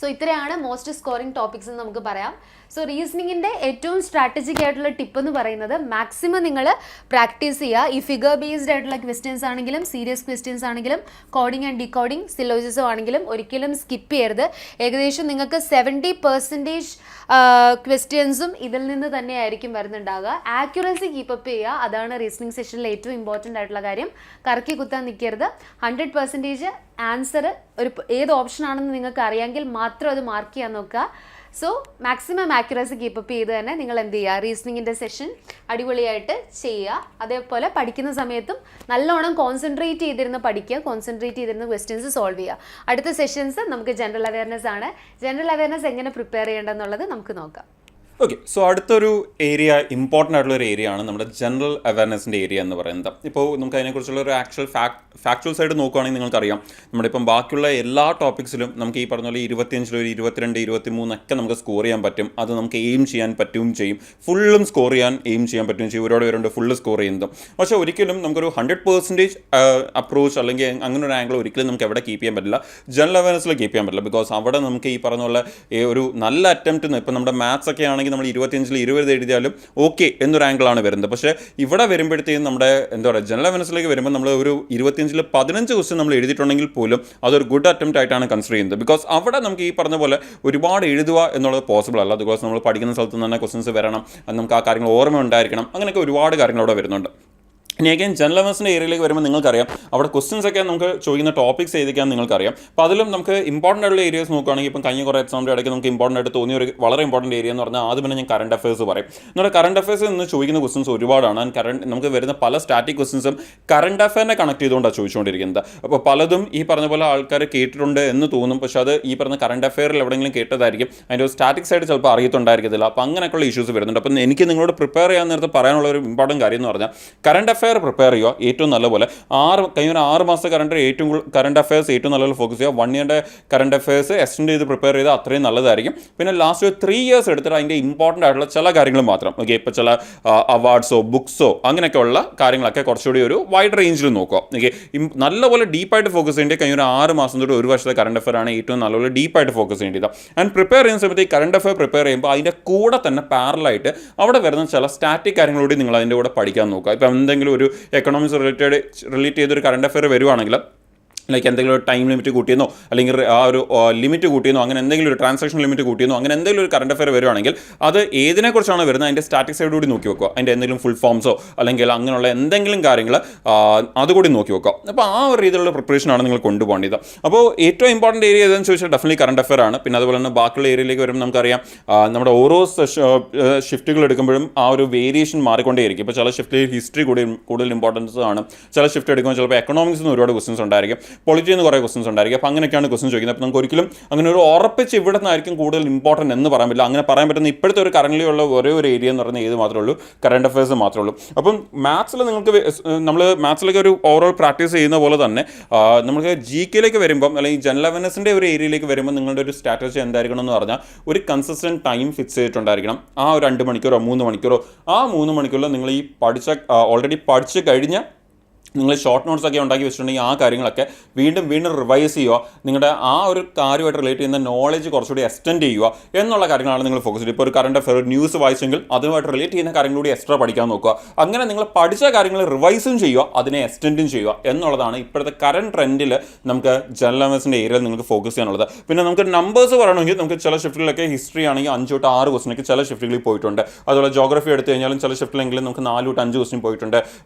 സോ ഇത്രയാണ് മോസ്റ്റ് സ്കോറിംഗ് ടോപ്പിക്സ് എന്ന് നമുക്ക് പറയാം. സോ റീസണിങ്ങിൻ്റെ ഏറ്റവും സ്ട്രാറ്റജിക് ആയിട്ടുള്ള ടിപ്പ് എന്ന് പറയുന്നത് മാക്സിമം നിങ്ങൾ പ്രാക്ടീസ് ചെയ്യുക. ഈ ഫിഗർ ബേസ്ഡ് ആയിട്ടുള്ള ക്വസ്റ്റ്യൻസ് ആണെങ്കിലും സീരിയസ് ക്വസ്റ്റ്യൻസ് ആണെങ്കിലും കോഡിങ് ആൻഡ് ഡീകോഡിങ് സിലോജിസം ആണെങ്കിലും ഒരിക്കലും സ്കിപ്പ് ചെയ്യരുത്. ഏകദേശം നിങ്ങൾക്ക് 70% ക്വസ്റ്റ്യൻസും ഇതിൽ നിന്ന് തന്നെയായിരിക്കും വരുന്നുണ്ടാകുക. ആക്യുറസി കീപ്പപ്പ് ചെയ്യുക, അതാണ് റീസണിങ് സെഷനിൽ ഏറ്റവും ഇമ്പോർട്ടൻ്റ് ആയിട്ടുള്ള കാര്യം. കറക്കി കുത്താൻ നിൽക്കരുത്. 100% ആൻസർ ഏത് ഓപ്ഷൻ ആണെന്ന് നിങ്ങൾക്ക് അറിയാമെങ്കിൽ മാത്രം അത് മാർക്ക് ചെയ്യാൻ നോക്കുക. സോ മാക്സിമം ആക്യുറസി കീപ്പപ്പ് ചെയ്ത് തന്നെ നിങ്ങൾ എന്ത് ചെയ്യുക, റീസണിങ്ങിൻ്റെ സെഷൻ അടിപൊളിയായിട്ട് ചെയ്യുക. അതേപോലെ പഠിക്കുന്ന സമയത്തും നല്ലോണം കോൺസെൻട്രേറ്റ് ചെയ്തിരുന്ന് ക്വസ്റ്റ്യൻസ് സോൾവ് ചെയ്യുക. അടുത്ത സെഷൻസ് നമുക്ക് ജനറൽ അവയർനെസ് ആണ്. ജനറൽ അവയർനെസ് എങ്ങനെ പ്രിപ്പയർ ചെയ്യേണ്ടതെന്നുള്ളത് നമുക്ക് നോക്കാം. ഓക്കെ, സോ അടുത്തൊരു ഏരിയ, ഇമ്പോർട്ടൻ്റ് ആയിട്ടുള്ള ഒരു ഏരിയ ആണ് നമ്മുടെ ജനറൽ അവയർനെസ്സിൻ്റെ ഏരിയ എന്ന് പറയുന്നത്. ഇപ്പോൾ നമുക്ക് അതിനെക്കുറിച്ചുള്ള ഒരു ഫാക്ച്വൽ സൈഡ് നോക്കുകയാണെങ്കിൽ നിങ്ങൾക്കറിയാം, നമ്മുടെ ഇപ്പം ബാക്കിയുള്ള എല്ലാ ടോപ്പിക്സിലും നമുക്ക് ഈ പറഞ്ഞ പോലെ 25 ഒരു 22, 23 ഒക്കെ നമുക്ക് സ്കോർ ചെയ്യാൻ പറ്റും. അത് നമുക്ക് എയിം ചെയ്യാൻ പറ്റുകയും ചെയ്യും. ഫുള്ളും സ്കോർ ചെയ്യാൻ എയിം ചെയ്യാൻ പറ്റുകയും ചെയ്യും. ഒരുപാട് പേരുണ്ട് ഫുള്ള് സ്കോർ ചെയ്യുന്നതും. പക്ഷേ ഒരിക്കലും നമുക്കൊരു 100% അപ്രോച്ച് അല്ലെങ്കിൽ അങ്ങനെ ഒരു ആംഗിൾ ഒരിക്കലും നമുക്ക് എവിടെ കീപ്പ് ചെയ്യാൻ പറ്റില്ല, ജനറൽ അവയർനെസ്സിൽ കീപ്പ് ചെയ്യാൻ പറ്റില്ല. ബിക്കോസ് അവിടെ നമുക്ക് ഈ പറഞ്ഞ പോലെ ഒരു നല്ല അറ്റംപ്റ്റ്, ഇപ്പം നമ്മുടെ മാത്സ് ഒക്കെ ആണെങ്കിൽ നമ്മൾ 25 20 എഴുതിയാലും ഓക്കെ എന്നൊരു ആംഗിളാണ് വരുന്നത്. പക്ഷേ ഇവിടെ വരുമ്പോഴത്തേക്കും നമ്മുടെ എന്താ പറയുക, ജനറൽ അവയർനെസ്സിലേക്ക് വരുമ്പോൾ നമ്മൾ ഒരു 25 15 ക്വസ്റ്റ്യൻ നമ്മൾ എഴുതിയിട്ടുണ്ടെങ്കിൽ പോലും അതൊരു ഗുഡ് അറ്റംപ്റ്റ് ആയിട്ടാണ് കൺസിഡർ ചെയ്യുന്നത്. ബിക്കോസ് അവിടെ നമുക്ക് ഈ പറഞ്ഞ പോലെ ഒരുപാട് എഴുതുക എന്നുള്ളത് പോസിബിൾ അല്ല. ബിക്കോസ് നമ്മൾ പഠിക്കുന്ന സ്ഥലത്ത് നിന്ന് തന്നെ ക്വസ്റ്റ്യൻസ് വരണം, നമുക്ക് ആ കാര്യങ്ങൾ ഓർമ്മ ഉണ്ടായിരിക്കണം, അങ്ങനെയൊക്കെ ഒരുപാട് കാര്യങ്ങൾ അവിടെ വരുന്നുണ്ട്. ഇനി അഗൈൻ ജനറൽ അവയർനെസ്സിൻ്റെ ഏരിയയിലേക്ക് വരുമ്പോൾ നിങ്ങൾക്കറിയാം അവിടെ ക്വസ്റ്റ്യൻസ് ഒക്കെ നമുക്ക് ചോദിക്കുന്ന ടോപ്പിക്സ് ഏതൊക്കെയാണെന്ന് നിങ്ങൾക്കറിയാം. അപ്പോൾ അതിലും നമുക്ക് ഇമ്പോർട്ടൻ്റ് ആയിട്ടുള്ള ഏരിയസ് നോക്കുകയാണെങ്കിൽ ഇപ്പം കഴിഞ്ഞ കുറേ എക്സാമിൻ്റെ ഇടയ്ക്ക് നമുക്ക് ഇമ്പോർട്ടൻ്റ് ആയിട്ട് തോന്നിയ ഒരു വളരെ ഇമ്പോർട്ടൻ്റ് ഏരിയ എന്ന് പറഞ്ഞാൽ ആദ്യം തന്നെ ഞാൻ കറണ്ട് അഫയേഴ്സ് പറയും. നമ്മുടെ കറണ്ട് അഫയേഴ്സിൽ നിന്ന് ചോദിക്കുന്ന ക്വസ്റ്റ്യൻസ് ഒരുപാടാണ്. നമുക്ക് വരുന്ന പല സ്റ്റാറ്റിക് ക്വസ്റ്റ്യൻസും കറണ്ട് അഫയറിനെ കണക്ട് ചെയ്തുകൊണ്ടാണ് ചോദിച്ചുകൊണ്ടിരിക്കുന്നത്. അപ്പോൾ പലതും ഈ പറഞ്ഞ പോലെ ആൾക്കാർ കേട്ടിട്ടുണ്ട് എന്ന് തോന്നും, പക്ഷേ അത് ഈ പറഞ്ഞ കറണ്ട് അഫയറിൽ എവിടെയെങ്കിലും കേട്ടതായിരിക്കും, അതിൻ്റെ ഒരു സ്റ്റാറ്റിക് സൈഡ് ചിലപ്പോൾ അറിയത്തുണ്ടായിരിക്കത്തില്ല. അപ്പോൾ അങ്ങനെയൊക്കെയുള്ള ഇഷ്യൂസ് വരുന്നുണ്ട്. അപ്പം എനിക്ക് നിങ്ങളോട് പ്രിപ്പയർ ചെയ്യാൻ നേരത്തെ പറയാനുള്ള ഒരു ഇമ്പോർട്ടൻറ്റ് കാര്യം എന്ന് പറഞ്ഞാൽ കറണ്ട് അഫയർ പ്രിപ്പയർ ചെയ്യുക ഏറ്റവും നല്ലപോലെ. കഴിഞ്ഞ 6 മാസത്തെ കറണ്ട് അഫയേഴ്സ് ഏറ്റവും നല്ലപോലെ ഫോക്കസ് ചെയ്യുക. 1 ഇയറിൻ്റെ കറണ്ട് അഫയേഴ്സ് എക്സ്റ്റെൻഡ് ചെയ്ത് പ്രിപ്പയർ ചെയ്താൽ അത്രയും നല്ലതായിരിക്കും. പിന്നെ ലാസ്റ്റ് ഒരു 3 ഇയേഴ്സ് എടുത്തിട്ട് അതിൻ്റെ ഇമ്പോർട്ടൻ്റ് ആയിട്ടുള്ള ചില കാര്യങ്ങൾ മാത്രം, ഓക്കെ, ഇപ്പോൾ ചില അവാർഡ്സോ ബുക്സോ അങ്ങനെയൊക്കെയുള്ള കാര്യങ്ങളൊക്കെ കുറച്ചുകൂടി ഒരു വൈഡ് റേഞ്ചിൽ നോക്കുക. ഓക്കെ, നല്ലപോലെ ഡീപ്പായിട്ട് ഫോക്കസ് ചെയ്യേണ്ടത് കഴിഞ്ഞ ഒരു 6 മാസം തൊട്ട് 1 വർഷത്തെ കറണ്ട് അഫയർ ആണ് ഏറ്റവും നല്ലപോലെ ഡീപ്പായിട്ട് ഫോക്കസ് ചെയ്യേണ്ടത്. ആൻഡ് പ്രിപ്പയർ ചെയ്യുന്ന സമയത്ത് ഈ കറണ്ട് അഫയർ പ്രിപ്പയർ ചെയ്യുമ്പോൾ അതിൻ്റെ കൂടെ തന്നെ പാരലായിട്ട് അവിടെ വരുന്ന ചില സ്റ്റാറ്റിക് കാര്യങ്ങളോട് നിങ്ങൾ അതിൻ്റെ കൂടെ പഠിക്കാൻ നോക്കുക. ഇപ്പം എന്തെങ്കിലും ഒരു എക്കണോമിക്സ് റിലേറ്റ് ചെയ്തൊരു കറണ്ട് അഫയർ വരുവാണെങ്കിൽ ലൈക്ക് എന്തെങ്കിലും ഒരു ടൈം ലിമിറ്റ് കൂട്ടിയെന്നോ അല്ലെങ്കിൽ ആ ഒരു ലിമിറ്റ് കൂട്ടിയെന്നോ അങ്ങനെ എന്തെങ്കിലും ഒരു ട്രാൻസാക്ഷൻ ലിമിറ്റ് കൂട്ടിയെന്നോ അങ്ങനെ എന്തെങ്കിലും ഒരു കറണ്ട് അഫയർ വരുവാണെങ്കിൽ അത് ഏതിനെക്കുറിച്ചാണ് വരുന്നത് അതിൻ്റെ സ്റ്റാറ്റിക് സൈഡ് കൂടി നോക്കി വെക്കുക. അതിൻ്റെ എന്തെങ്കിലും ഫുൾ ഫോംസോ അല്ലെങ്കിൽ അങ്ങനെയുള്ള എന്തെങ്കിലും കാര്യങ്ങൾ അതുകൂടി നോക്കി വെക്കുക. അപ്പോൾ ആ ഒരു രീതിയിലുള്ള പ്രിപ്പറേഷനാണ് നിങ്ങൾ കൊണ്ടുപോകേണ്ടത്. അപ്പോൾ ഏറ്റവും ഇമ്പോർട്ടൻറ്റ് ഏരിയ ഏതെന്ന് ചോദിച്ചാൽ ഡെഫിനറ്റ്ലി കറണ്ട് അഫയർ ആണ്. പിന്നെ അതുപോലെ തന്നെ ബാക്കിയുള്ള ഏരിയയിലേക്ക് വരുമ്പോൾ നമുക്കറിയാം നമ്മുടെ ഓരോ ഷിഫ്റ്റുകൾ എടുക്കുമ്പോഴും ആ ഒരു വേരിയേഷൻ മാറിക്കൊണ്ടേയിരിക്കും. ഇപ്പോൾ ചില ഷിഫ്റ്റിൽ ഹിസ്റ്ററി കൂടുതൽ ഇമ്പോർട്ടൻസ് ആണ്, ചില ഷിഫ്റ്റ് എടുക്കുമ്പോൾ ചിലപ്പോൾ എക്കണോമിക്സിൽ നിന്ന് ഒരുപാട് ക്വസ്റ്റൻസ് ഉണ്ടായിരിക്കും, പൊളിറ്റിയിൽ നിന്ന് കുറേ ക്വസ്റ്റൻസ് ഉണ്ടായിരിക്കും. അപ്പോൾ അങ്ങനെയൊക്കെയാണ് ക്വസ്റ്റൻ ചോദിക്കുന്നത്. അപ്പോൾ നമുക്ക് ഒരിക്കലും അങ്ങനെ ഒരു ഉറപ്പിച്ച് ഇവിടെ നിന്നായിരിക്കും കൂടുതൽ ഇമ്പോർട്ടൻറ്റ് എന്ന് പറയാൻ പറ്റില്ല. അങ്ങനെ പറയാൻ പറ്റുന്ന ഇപ്പോഴത്തെ ഒരു കറൻറ്റ്ലി ഉള്ള ഒരേ ഒരു ഏരിയ എന്ന് പറയുന്നത് ഏത് മാത്രമേ ഉള്ളൂ, കറണ്ട് അഫയേഴ്സ് മാത്രമേ ഉള്ളൂ. അപ്പം മാത്സിൽ നമ്മൾ മാത്സിലേക്ക് ഒരു ഓവറോൾ പ്രാക്ടീസ് ചെയ്യുന്ന പോലെ തന്നെ നമുക്ക് GK വരുമ്പം അല്ലെങ്കിൽ ജനറൽ അവയർനെസ്സിൻ്റെ ഒരു ഏരിയയിലേക്ക് വരുമ്പോൾ നിങ്ങളുടെ ഒരു സ്ട്രാറ്റജി എന്തായിരിക്കണം എന്ന് പറഞ്ഞാൽ ഒരു കൺസിസ്റ്റൻറ്റ് ടൈം ഫിക്സ് ചെയ്തിട്ടുണ്ടായിരിക്കണം. ആ ഒരു 2 മണിക്കൂറോ 3 മണിക്കൂറോ ആ 3 മണിക്കൂറിൽ നിങ്ങൾ ഈ ഓൾറെഡി പഠിച്ച് കഴിഞ്ഞ നിങ്ങൾ ഷോർട്ട് നോട്ട്സ് ഒക്കെ ഉണ്ടാക്കി വെച്ചിട്ടുണ്ടെങ്കിൽ ആ കാര്യങ്ങളൊക്കെ വീണ്ടും വീണ്ടും റിവൈസ് ചെയ്യുക, നിങ്ങളുടെ ആ ഒരു കാര്യമായിട്ട് റിലേറ്റ് ചെയ്യുന്ന നോളജ് കുറച്ചുകൂടി എക്സ്റ്റെൻഡ് ചെയ്യുക എന്നുള്ള കാര്യങ്ങളാണ് നിങ്ങൾ ഫോക്കസ് ചെയ്യുക. ഇപ്പോൾ ഒരു കറണ്ട് അഫെയർ ന്യൂസ് വായിച്ചെങ്കിൽ അതുമായിട്ട് റിലേറ്റ് ചെയ്യുന്ന കാര്യങ്ങളൂടി എക്സ്ട്രാ പഠിക്കാൻ നോക്കുക. അങ്ങനെ നിങ്ങൾ പഠിച്ച കാര്യങ്ങൾ റിവൈസും ചെയ്യുക, അതിനെ എക്സ്റ്റെൻഡും ചെയ്യുക എന്നുള്ളതാണ് ഇപ്പോഴത്തെ കറണ്ട് ട്രെൻഡിൽ നമുക്ക് ജനറൽ അവേഴ്സിൻ്റെ ഏരിയയിൽ നിങ്ങൾക്ക് ഫോക്കസ് ചെയ്യാനുള്ളത്. പിന്നെ നമുക്ക് നമ്പേഴ്സ് പറയണമെങ്കിൽ നമുക്ക് ചില ഷിഫ്റ്റിലൊക്കെ ഹിസ്റ്ററി ആണെങ്കിൽ 5 തൊട്ട് 6 ക്വസ്റ്റിനൊക്കെ ചില ഷിഫ്റ്റുകളിൽ പോയിട്ടുണ്ട്. അതുപോലെ ജോഗ്രഫി എടുത്തു കഴിഞ്ഞാലും ചില ഷിഫ്റ്റിലെങ്കിലും നമുക്ക് 4 തൊട്ട് 5 ക്വസ്റ്റിൻ പോയിട്ടുണ്ട്.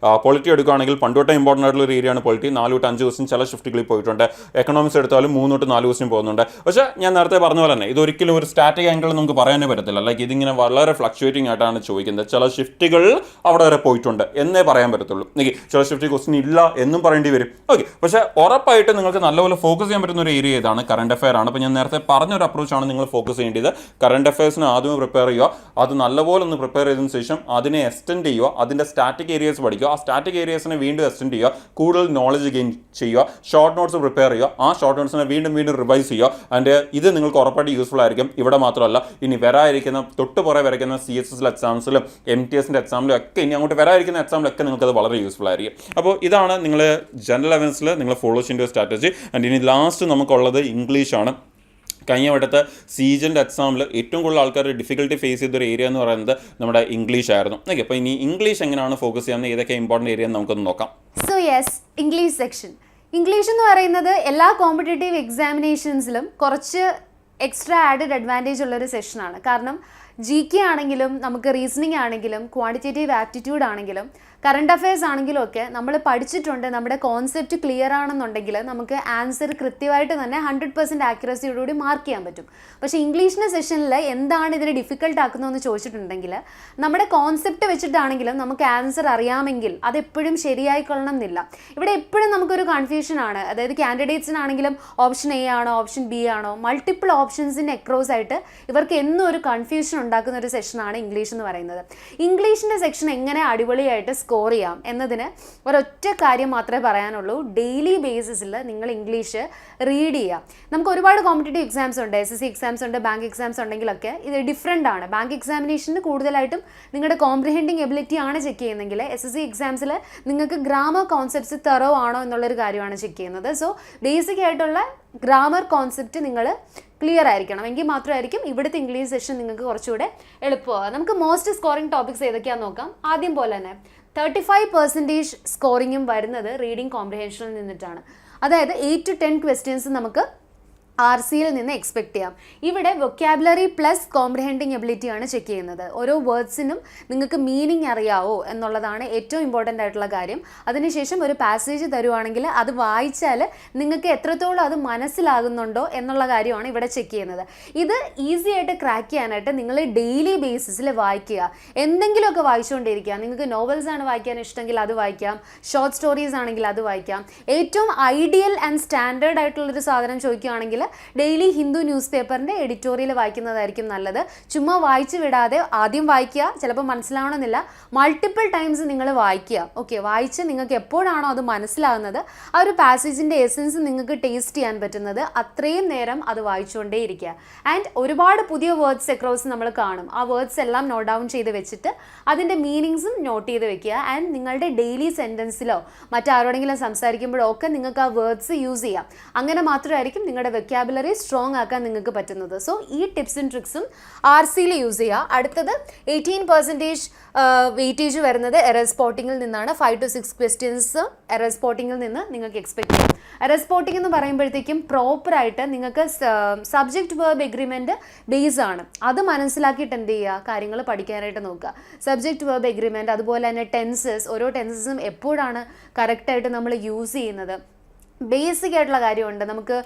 പൊളിറ്റി എടുക്കുകയാണെങ്കിൽ പണ്ടോട്ടെ ഇമ്പോർട്ടൻ്റ് ആയിട്ടുള്ള ഒരു ഏരിയയാണ് പൊളിറ്റി, 4 തൊട്ട് 5 ക്വസ്റ്റിൻ ചില ഷിഫ്റ്റുകളിൽ പോയിട്ടുണ്ട്. എക്കണോമിക്സ് എടുത്താലും 3 തൊട്ട് 4 ക്വസ്റ്റിൻ പോകുന്നുണ്ട്. പക്ഷേ ഞാൻ നേരത്തെ പറഞ്ഞ പോലെ തന്നെ ഇതൊരിക്കലും ഒരു സ്റ്റാറ്റിക് ആംഗിൾ നമുക്ക് പറയാനേ പറ്റത്തില്ല. ലൈക്ക് ഇതിങ്ങനെ വളരെ ഫ്ലക്ച്വേറ്റിംഗ് ആയിട്ടാണ് ചോദിക്കുന്നത്. ചില ഷിഫ്റ്റുകൾ അവിടെ വരെ പോയിട്ടുണ്ട് എന്നേ പറയാൻ പറ്റത്തുള്ളൂ. ചില ഷിഫ്റ്റ് ക്വസ്റ്റിൻ ഇല്ല എന്നും പറയേണ്ടി വരും. ഓക്കെ, പക്ഷേ ഉറപ്പായിട്ട് നിങ്ങൾക്ക് നല്ലപോലെ ഫോക്കസ് ചെയ്യാൻ പറ്റുന്ന ഒരു ഏരിയ ഏതാണ്? കറണ്ട് അഫെയർ ആണ്. അപ്പോൾ ഞാൻ നേരത്തെ പറഞ്ഞൊരു അപ്രോച്ചാണ് നിങ്ങൾ ഫോക്കസ് ചെയ്യേണ്ടത്. കറണ്ട് അഫെയർസിന് ആദ്യമേ പ്രിപ്പയർ ചെയ്യുക, അത് നല്ലപോലെ ഒന്ന് പ്രിപ്പയർ ചെയ്തതിനു ശേഷം അതിനെ എക്സ്റ്റെൻഡ് ചെയ്യുക, അതിൻ്റെ സ്റ്റാറ്റിക് ഏരിയസ് പഠിക്കുക, ആ സ്റ്റാറ്റിക് ഏരിയസിനെ വീണ്ടും എക്സ്റ്റെൻഡ് ചെയ്യുക, കൂടുതൽ നോളജ് ഗെയിൻ ചെയ്യുക, ഷോർട്ട് നോട്ട്സ് പ്രിപ്പയർ ചെയ്യുക, ആ ഷോർട്ട് നോട്ട്സിനെ വീണ്ടും വീണ്ടും റിവൈസ് ചെയ്യുക. ആൻഡ് ഇത് നിങ്ങൾക്ക് ഉറപ്പായിട്ട് യൂസ്ഫുൾ ആയിരിക്കും. ഇവിടെ മാത്രമല്ല, ഇനി വരാതിരിക്കുന്ന തൊട്ട് പുറകെ വരയ്ക്കുന്ന CSS എക്സാംസിലും MTSൻ്റെ എക്സാമിലും ഒക്കെ ഇനി അങ്ങോട്ട് വരാതിരിക്കുന്ന എക്സാമിലൊക്കെ നിങ്ങൾക്കത് വളരെ യൂസ്ഫുൾ ആയിരിക്കും. അപ്പോൾ ഇതാണ് നിങ്ങൾ ജനറൽ അവയർനെസ്സിൽ നിങ്ങൾ ഫോളോ ചെയ്യേണ്ട ഒരു സ്ട്രാറ്റജി. ആൻഡ് ഇനി ലാസ്റ്റ് നമുക്കുള്ളത് ഇംഗ്ലീഷാണ്. കഴിഞ്ഞ വട്ടത്തെ CGL എക്സാമിൽ ഏറ്റവും കൂടുതൽ ആൾക്കാർ ഡിഫിക്കൽട്ടി ഫേസ് ചെയ്തൊരു ഏരിയ എന്ന് പറയുന്നത് നമ്മുടെ ഇംഗ്ലീഷ് ആയിരുന്നു. ഓക്കെ, അപ്പോൾ ഇനി ഇംഗ്ലീഷ് എങ്ങനെയാണ് ഫോക്കസ് ചെയ്യാവുന്നത്, ഏതൊക്കെ ഇമ്പോർട്ടൻറ്റ് ഏരിയ നമുക്കൊന്ന് നോക്കാം. So yes, English section. English എന്ന് പറയുന്നത് എല്ലാ കോമ്പറ്റേറ്റീവ് എക്സാമിനേഷൻസിലും കുറച്ച് എക്സ്ട്രാ ആഡഡ് അഡ്വാൻറ്റേജ് ഉള്ളൊരു സെഷനാണ്. കാരണം GK ആണെങ്കിലും നമുക്ക് റീസണിങ് ആണെങ്കിലും ക്വാണ്ടിറ്റേറ്റീവ് ആപ്റ്റിറ്റ്യൂഡ് ആണെങ്കിലും കറണ്ട് അഫെയർസ് ആണെങ്കിലും ഒക്കെ നമ്മൾ പഠിച്ചിട്ടുണ്ട്. നമ്മുടെ കോൺസെപ്റ്റ് ക്ലിയർ ആണെന്നുണ്ടെങ്കിൽ നമുക്ക് ആൻസർ കൃത്യമായിട്ട് തന്നെ 100% ആക്യുറസിയോടുകൂടി മാർക്ക് ചെയ്യാൻ പറ്റും. പക്ഷേ ഇംഗ്ലീഷിൻ്റെ സെഷനിൽ എന്താണ് ഇതിനെ ഡിഫിക്കൽട്ട് ആക്കുന്നതെന്ന് ചോദിച്ചിട്ടുണ്ടെങ്കിൽ നമ്മുടെ കോൺസെപ്റ്റ് വെച്ചിട്ടാണെങ്കിലും നമുക്ക് ആൻസർ അറിയാമെങ്കിൽ അതെപ്പോഴും ശരിയായിക്കൊള്ളണം എന്നില്ല. ഇവിടെ എപ്പോഴും നമുക്കൊരു കൺഫ്യൂഷനാണ്. അതായത് കാൻഡിഡേറ്റ്സിനാണെങ്കിലും ഓപ്ഷൻ A ആണോ ഓപ്ഷൻ B ആണോ, മൾട്ടിപ്പിൾ ഓപ്ഷൻസിൻ്റെ അക്രോസ് ആയിട്ട് ഇവർക്ക് എന്നും ഒരു കൺഫ്യൂഷൻ ഉണ്ടാക്കുന്ന ഒരു സെഷനാണ് ഇംഗ്ലീഷ് എന്ന് പറയുന്നത്. ഇംഗ്ലീഷിൻ്റെ സെക്ഷൻ എങ്ങനെ അടിപൊളിയായിട്ട് സ്കോർ ചെയ്യാം എന്നതിന് ഒരൊറ്റ കാര്യം മാത്രമേ പറയാനുള്ളൂ. ഡെയിലി ബേസിസിൽ നിങ്ങൾ ഇംഗ്ലീഷ് റീഡ് ചെയ്യുക. നമുക്ക് ഒരുപാട് കോമ്പറ്റേറ്റീവ് എക്സാംസ് ഉണ്ട്, SSC എക്സാംസ് ഉണ്ട്, ബാങ്ക് എക്സാംസ് ഉണ്ടെങ്കിലൊക്കെ ഇത് ഡിഫറെൻ്റ് ആണ്. ബാങ്ക് എക്സാമിനേഷന് കൂടുതലായിട്ടും നിങ്ങളുടെ കോംപ്രിഹെൻഡിങ് എബിലിറ്റി ആണ് ചെക്ക് ചെയ്യുന്നതെങ്കിൽ SSC എക്സാംസിൽ നിങ്ങൾക്ക് ഗ്രാമർ കോൺസെപ്റ്റ്സ് തെറോ ആണോ എന്നുള്ളൊരു കാര്യമാണ് ചെക്ക് ചെയ്യുന്നത്. സോ ബേസിക് ആയിട്ടുള്ള ഗ്രാമർ കോൺസെപ്റ്റ് നിങ്ങൾ ക്ലിയർ ആയിരിക്കണം, എങ്കിൽ മാത്രമായിരിക്കും ഇവിടുത്തെ ഇംഗ്ലീഷ് സെഷൻ നിങ്ങൾക്ക് കുറച്ചുകൂടെ എളുപ്പമാകുക. നമുക്ക് മോസ്റ്റ് സ്കോറിംഗ് ടോപ്പിക്സ് ഏതൊക്കെയാണെന്ന് നോക്കാം. ആദ്യം പോലെ തന്നെ 35% സ്കോറിങ്ങും വരുന്നത് റീഡിംഗ് കോംപ്രിഹെൻഷനിൽ നിന്നിട്ടാണ്. അതായത് 8 to 10 ക്വസ്റ്റ്യൻസ് നമുക്ക് RCയിൽ നിന്ന് എക്സ്പെക്ട് ചെയ്യാം. ഇവിടെ വൊക്കാബുലറി പ്ലസ് കോംപ്രിഹെൻഡിങ് എബിലിറ്റി ആണ് ചെക്ക് ചെയ്യുന്നത്. ഓരോ വേർഡ്സിനും നിങ്ങൾക്ക് മീനിങ് അറിയാവോ എന്നുള്ളതാണ് ഏറ്റവും ഇമ്പോർട്ടൻ്റ് ആയിട്ടുള്ള കാര്യം. അതിനുശേഷം ഒരു പാസേജ് തരുവാണെങ്കിൽ അത് വായിച്ചാൽ നിങ്ങൾക്ക് എത്രത്തോളം അത് മനസ്സിലാകുന്നുണ്ടോ എന്നുള്ള കാര്യമാണ് ഇവിടെ ചെക്ക് ചെയ്യുന്നത്. ഇത് ഈസി ആയിട്ട് ക്രാക്ക് ചെയ്യാനായിട്ട് നിങ്ങൾ ഡെയിലി ബേസിസിൽ വായിക്കുക, എന്തെങ്കിലുമൊക്കെ വായിച്ചുകൊണ്ടിരിക്കുക. നിങ്ങൾക്ക് നോവൽസ് ആണ് വായിക്കാൻ ഇഷ്ടമെങ്കിൽ അത് വായിക്കാം, ഷോർട്ട് സ്റ്റോറീസ് ആണെങ്കിൽ അത് വായിക്കാം. ഏറ്റവും ഐഡിയൽ ആൻഡ് സ്റ്റാൻഡേർഡ് ആയിട്ടുള്ളൊരു സാധനം ചോദിക്കുകയാണെങ്കിൽ ഡെയിലി ഹിന്ദു ന്യൂസ് പേപ്പറിൻ്റെ എഡിറ്റോറിയൽ വായിക്കുന്നതായിരിക്കും നല്ലത്. ചുമ്മാ വായിച്ചു വിടാതെ ആദ്യം വായിക്കുക, ചിലപ്പോൾ മനസ്സിലാവണമെന്നില്ല, മൾട്ടിപ്പിൾ ടൈംസ് നിങ്ങൾ വായിക്കുക. ഓക്കെ, വായിച്ച് നിങ്ങൾക്ക് എപ്പോഴാണോ അത് മനസ്സിലാകുന്നത്, ആ ഒരു പാസേജിൻ്റെ എസൻസ് നിങ്ങൾക്ക് ടേസ്റ്റ് ചെയ്യാൻ പറ്റുന്നത് അത്രയും നേരം അത് വായിച്ചുകൊണ്ടേ ഇരിക്കുക. ആൻഡ് ഒരുപാട് പുതിയ വേർഡ്സ് അക്രോസ് നമ്മൾ കാണും. ആ വേർഡ്സ് എല്ലാം നോട്ട് ഡൗൺ ചെയ്ത് വെച്ചിട്ട് അതിൻ്റെ മീനിങ്സും നോട്ട് ചെയ്ത് വെക്കുക. ആൻഡ് നിങ്ങളുടെ ഡെയിലി സെൻറ്റൻസിലോ മറ്റാരോടെങ്കിലും സംസാരിക്കുമ്പോഴോ ഒക്കെ നിങ്ങൾക്ക് ആ വേർഡ്സ് യൂസ് ചെയ്യാം. അങ്ങനെ മാത്രമായിരിക്കും നിങ്ങളുടെ വൊക്കാബുലറി സ്ട്രോങ് ആക്കാൻ നിങ്ങൾക്ക് പറ്റുന്നത്. സോ ഈ ടിപ്സും ട്രിക്സും RCയിൽ യൂസ് ചെയ്യുക. അടുത്തത് 18% വെയിറ്റേജ് വരുന്നത് എറർ സ്പോട്ടിങ്ങിൽ നിന്നാണ്. 5 to 6 ക്വസ്റ്റ്യൻസ് എറർ സ്പോട്ടിങ്ങിൽ നിന്ന് നിങ്ങൾക്ക് എക്സ്പെക്ട് ചെയ്യാം. എറർ സ്പോട്ടിംഗ് എന്ന് പറയുമ്പോഴത്തേക്കും പ്രോപ്പറായിട്ട് നിങ്ങൾക്ക് സബ്ജക്റ്റ് വേർബ് എഗ്രിമെൻറ്റ് ബേസ് ആണ്. അത് മനസ്സിലാക്കിയിട്ട് എന്ത് ചെയ്യുക, കാര്യങ്ങൾ പഠിക്കാനായിട്ട് നോക്കുക. സബ്ജക്റ്റ് വേർബ് എഗ്രിമെൻറ്റ്, അതുപോലെ തന്നെ ടെൻസസ്, ഓരോ ടെൻസസും എപ്പോഴാണ് കറക്റ്റായിട്ട് നമ്മൾ യൂസ് ചെയ്യുന്നത്, ബേസിക് ആയിട്ടുള്ള കാര്യമുണ്ട്. നമുക്ക്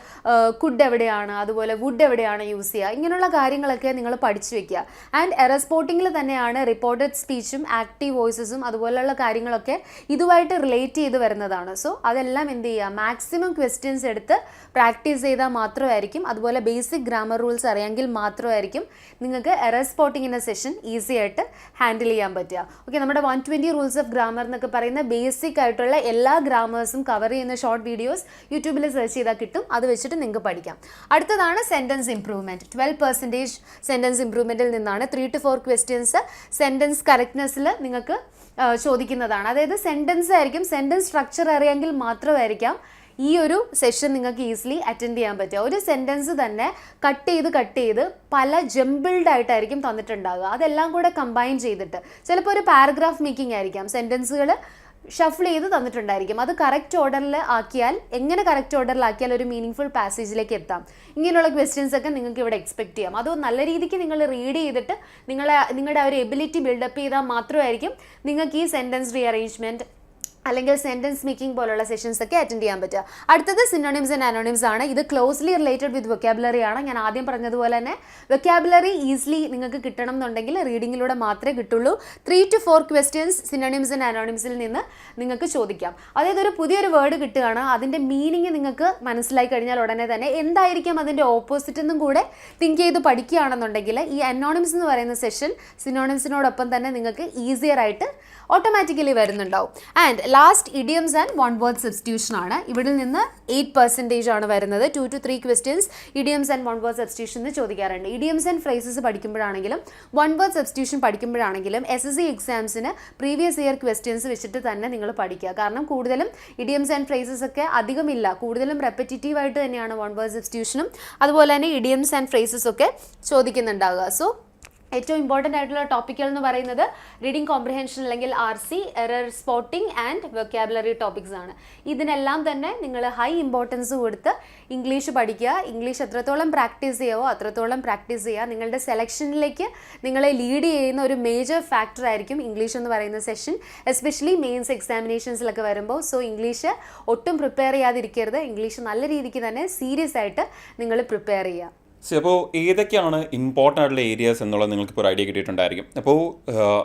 കുഡ് എവിടെയാണ്, അതുപോലെ വുഡ് എവിടെയാണ് യൂസ് ചെയ്യുക, ഇങ്ങനെയുള്ള കാര്യങ്ങളൊക്കെ നിങ്ങൾ പഠിച്ചു വെക്കുക. ആൻഡ് എറർ സ്പോട്ടിങ്ങിൽ തന്നെയാണ് റിപ്പോർട്ടഡ് സ്പീച്ചും ആക്റ്റീവ് വോയിസസും അതുപോലെയുള്ള കാര്യങ്ങളൊക്കെ ഇതുമായിട്ട് റിലേറ്റ് ചെയ്ത് വരുന്നതാണ്. സോ അതെല്ലാം എന്ത് ചെയ്യുക, മാക്സിമം ക്വസ്റ്റ്യൻസ് എടുത്ത് പ്രാക്ടീസ് ചെയ്താൽ മാത്രമായിരിക്കും, അതുപോലെ ബേസിക് ഗ്രാമർ റൂൾസ് അറിയാമെങ്കിൽ മാത്രമായിരിക്കും നിങ്ങൾക്ക് എറർ സ്പോട്ടിങ്ങിൻ്റെ സെഷൻ ഈസി ആയിട്ട് ഹാൻഡിൽ ചെയ്യാൻ പറ്റുക. ഓക്കെ, നമ്മുടെ 120 റൂൾസ് ഓഫ് ഗ്രാമർ എന്നൊക്കെ പറയുന്ന ബേസിക് ആയിട്ടുള്ള എല്ലാ ഗ്രാമേഴ്സും കവർ ചെയ്യുന്ന ഷോർട്ട് വീഡിയോസ് യൂട്യൂബിൽ സെർച്ച് ചെയ്താൽ കിട്ടും. അത് വെച്ചിട്ട് നിങ്ങൾക്ക് പഠിക്കാം. അടുത്തതാണ് സെൻറ്റൻസ് ഇംപ്രൂവ്മെൻറ്റ്. 12% സെൻറ്റൻസ് ഇംപ്രൂവ്മെൻറ്റിൽ നിന്നാണ് 3 to 4 ക്വസ്റ്റ്യൻസ് സെൻറ്റൻസ് കറക്റ്റ്നെസ്സിൽ നിങ്ങൾക്ക് ചോദിക്കുന്നതാണ്. അതായത് സെൻറ്റൻസ് ആയിരിക്കും, സെൻറ്റൻസ് സ്ട്രക്ചർ അറിയാമെങ്കിൽ മാത്രമായിരിക്കാം ഈ ഒരു സെഷൻ നിങ്ങൾക്ക് ഈസിലി അറ്റൻഡ് ചെയ്യാൻ പറ്റുക. ഒരു സെൻറ്റൻസ് തന്നെ കട്ട് ചെയ്ത് പല ജംബിൾഡ് ആയിട്ടായിരിക്കും തന്നിട്ടുണ്ടാകുക. അതെല്ലാം കൂടെ കമ്പൈൻ ചെയ്തിട്ട് ചിലപ്പോൾ ഒരു പാരഗ്രാഫ് മേക്കിംഗ് ആയിരിക്കാം, സെൻറ്റൻസുകൾ ഷഫിൾ ചെയ്ത് തന്നിട്ടുണ്ടായിരിക്കും. അത് കറക്റ്റ് ഓർഡറിൽ ആക്കിയാൽ, എങ്ങനെ കറക്റ്റ് ഓർഡറിലാക്കിയാൽ ഒരു മീനിങ് ഫുൾ പാസേജിലേക്ക് എത്താം, ഇങ്ങനെയുള്ള ക്വസ്റ്റ്യൻസ് ഒക്കെ നിങ്ങൾക്ക് ഇവിടെ എക്സ്പെക്ട് ചെയ്യാം. അത് നല്ല രീതിക്ക് നിങ്ങൾ റീഡ് ചെയ്തിട്ട് നിങ്ങളുടെ ആ ഒരു എബിലിറ്റി ബിൽഡപ്പ് ചെയ്താൽ മാത്രമായിരിക്കും നിങ്ങൾക്ക് ഈ സെൻറ്റൻസ് റീഅറേഞ്ച്മെൻറ്റ് അല്ലെങ്കിൽ സെൻറ്റൻസ് മേക്കിംഗ് പോലുള്ള സെഷൻസ് ഒക്കെ അറ്റൻഡ് ചെയ്യാൻ പറ്റുക. അടുത്തത് സിനോണിംസ് ആൻഡ് അനോണിംസ് ആണ്. ഇത് ക്ലോസ്ലി റിലേറ്റഡ് വിത്ത് വൊക്കാബുലറി ആണ്. ഞാൻ ആദ്യം പറഞ്ഞതുപോലെ തന്നെ വൊക്കാബുലറി ഈസിലി നിങ്ങൾക്ക് കിട്ടണം എന്നുണ്ടെങ്കിൽ റീഡിങ്ങിലൂടെ മാത്രമേ കിട്ടുള്ളൂ. 3 to 4 ക്വസ്റ്റ്യൻസ് സിനോണിംസ് ആൻഡ് അനോണിംസിൽ നിന്ന് നിങ്ങൾക്ക് ചോദിക്കാം. അതായത് ഒരു പുതിയൊരു വേർഡ് കിട്ടുകയാണ്, അതിൻ്റെ മീനിങ് നിങ്ങൾക്ക് മനസ്സിലായി കഴിഞ്ഞാൽ ഉടനെ തന്നെ എന്തായിരിക്കും അതിൻ്റെ ഓപ്പോസിറ്റ് എന്നും കൂടെ തിങ്ക് ചെയ്ത് പഠിക്കുകയാണെന്നുണ്ടെങ്കിൽ ഈ അനോണിംസ് എന്ന് പറയുന്ന സെഷൻ സിനോണിംസിനോടൊപ്പം തന്നെ നിങ്ങൾക്ക് ഈസിയർ ആയിട്ട് ഓട്ടോമാറ്റിക്കലി വരുന്നുണ്ടാവും. And last idioms and one word substitution ആണ്. ഇവിടെ നിന്ന് 8% ആണ് വരുന്നത്. 2 to 3 questions idioms and one word substitution എന്ന് ചോദിക്കാറുണ്ട്. ഇഡിയംസ് ആൻഡ് ഫ്രേസസ് പഠിക്കുമ്പോഴാണെങ്കിലും വൺ വേർഡ് സബ്സ്റ്റിറ്റ്യൂഷൻ പഠിക്കുമ്പോഴാണെങ്കിലും SSC എക്സാംസിന് പ്രീവിയസ് ഇയർ ക്വസ്റ്റ്യൻസ് വെച്ചിട്ട് തന്നെ നിങ്ങൾ പഠിക്കുക. കാരണം കൂടുതലും ഇഡിയംസ് ആൻഡ് ഫ്രേസസ് ഒക്കെ അധികമില്ല, കൂടുതലും റെപ്പറ്റീറ്റീവ് ആയിട്ട് തന്നെയാണ് വൺ വേർഡ് സബ്സ്റ്റിറ്റ്യൂഷനും അതുപോലെ തന്നെ ഇഡിയംസ് ആൻഡ് ഫ്രേസസ് ഒക്കെ ചോദിക്കുന്നുണ്ടാവുക. സോ ഏറ്റവും ഇമ്പോർട്ടൻ്റ് ആയിട്ടുള്ള ടോപ്പിക്കുകൾ എന്ന് പറയുന്നത് റീഡിംഗ് കോംപ്രിഹെൻഷൻ അല്ലെങ്കിൽ RC, error spotting and vocabulary topics ആണ്. ഇതിനെല്ലാം തന്നെ നിങ്ങൾ ഹൈ ഇമ്പോർട്ടൻസ് കൊടുത്ത് ഇംഗ്ലീഷ് പഠിക്കുക. ഇംഗ്ലീഷ് എത്രത്തോളം പ്രാക്ടീസ് ചെയ്യാവോ അത്രത്തോളം പ്രാക്ടീസ് ചെയ്യുക. നിങ്ങളുടെ സെലക്ഷനിലേക്ക് നിങ്ങളെ ലീഡ് ചെയ്യുന്ന ഒരു മേജർ ഫാക്ടർ ആയിരിക്കും ഇംഗ്ലീഷ് എന്ന് പറയുന്ന സെഷൻ, എസ്പെഷ്യലി മെയിൻസ് എക്സാമിനേഷൻസിലൊക്കെ വരുമ്പോൾ. സോ ഇംഗ്ലീഷ് ഒട്ടും പ്രിപ്പയർ ചെയ്യാതിരിക്കരുത്. ഇംഗ്ലീഷ് നല്ല രീതിക്ക് തന്നെ സീരിയസ് ആയിട്ട് നിങ്ങൾ പ്രിപ്പയർ ചെയ്യുക. അപ്പോൾ ഏതൊക്കെയാണ് ഇമ്പോർട്ടൻ്റ് ആയിട്ടുള്ള ഏരിയാസ് എന്നുള്ളത് നിങ്ങൾക്ക് ഇപ്പോൾ ഒരു ഐഡിയ കിട്ടിയിട്ടുണ്ടായിരിക്കും. അപ്പോൾ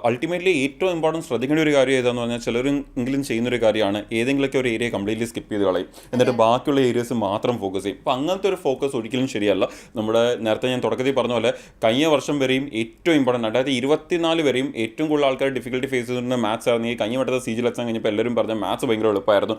അൾട്ടിമേറ്റ്ലി ഏറ്റവും ഇമ്പോർട്ടൻറ്റ് ശ്രദ്ധിക്കേണ്ട ഒരു കാര്യം ഏതാണെന്ന് പറഞ്ഞാൽ ചിലരെങ്കിലും ചെയ്യുന്നൊരു കാര്യമാണ് ഏതെങ്കിലുമൊക്കെ ഒരു ഏരിയ കംപ്ലീറ്റ്ലി സ്കിപ്പ് ചെയ്ത് കളയും, എന്നിട്ട് ബാക്കിയുള്ള ഏരിയസ് മാത്രം ഫോക്കസ് ചെയ്യും. അപ്പോൾ അങ്ങനത്തെ ഒരു ഫോക്കസ് ഒരിക്കലും ശരിയല്ല. നമ്മുടെ നേരത്തെ ഞാൻ തുടക്കത്തിൽ പറഞ്ഞ പോലെ കഴിഞ്ഞ വർഷം വരെയും ഏറ്റവും ഇമ്പോർട്ടൻ്റ് 2024 വരെയും ഏറ്റവും കൂടുതൽ ആൾക്കാർ ഡിഫിക്കൽട്ടി ഫേസ് ചെയ്തിരുന്ന മാത്സ് ആയിരുന്നു. ഈ കഴിഞ്ഞ വട്ടത്തെ CGL എക്സാം കഴിഞ്ഞപ്പോൾ എല്ലാവരും പറഞ്ഞ മാത്സ് ഭയങ്കര എളുപ്പമായിരുന്നു,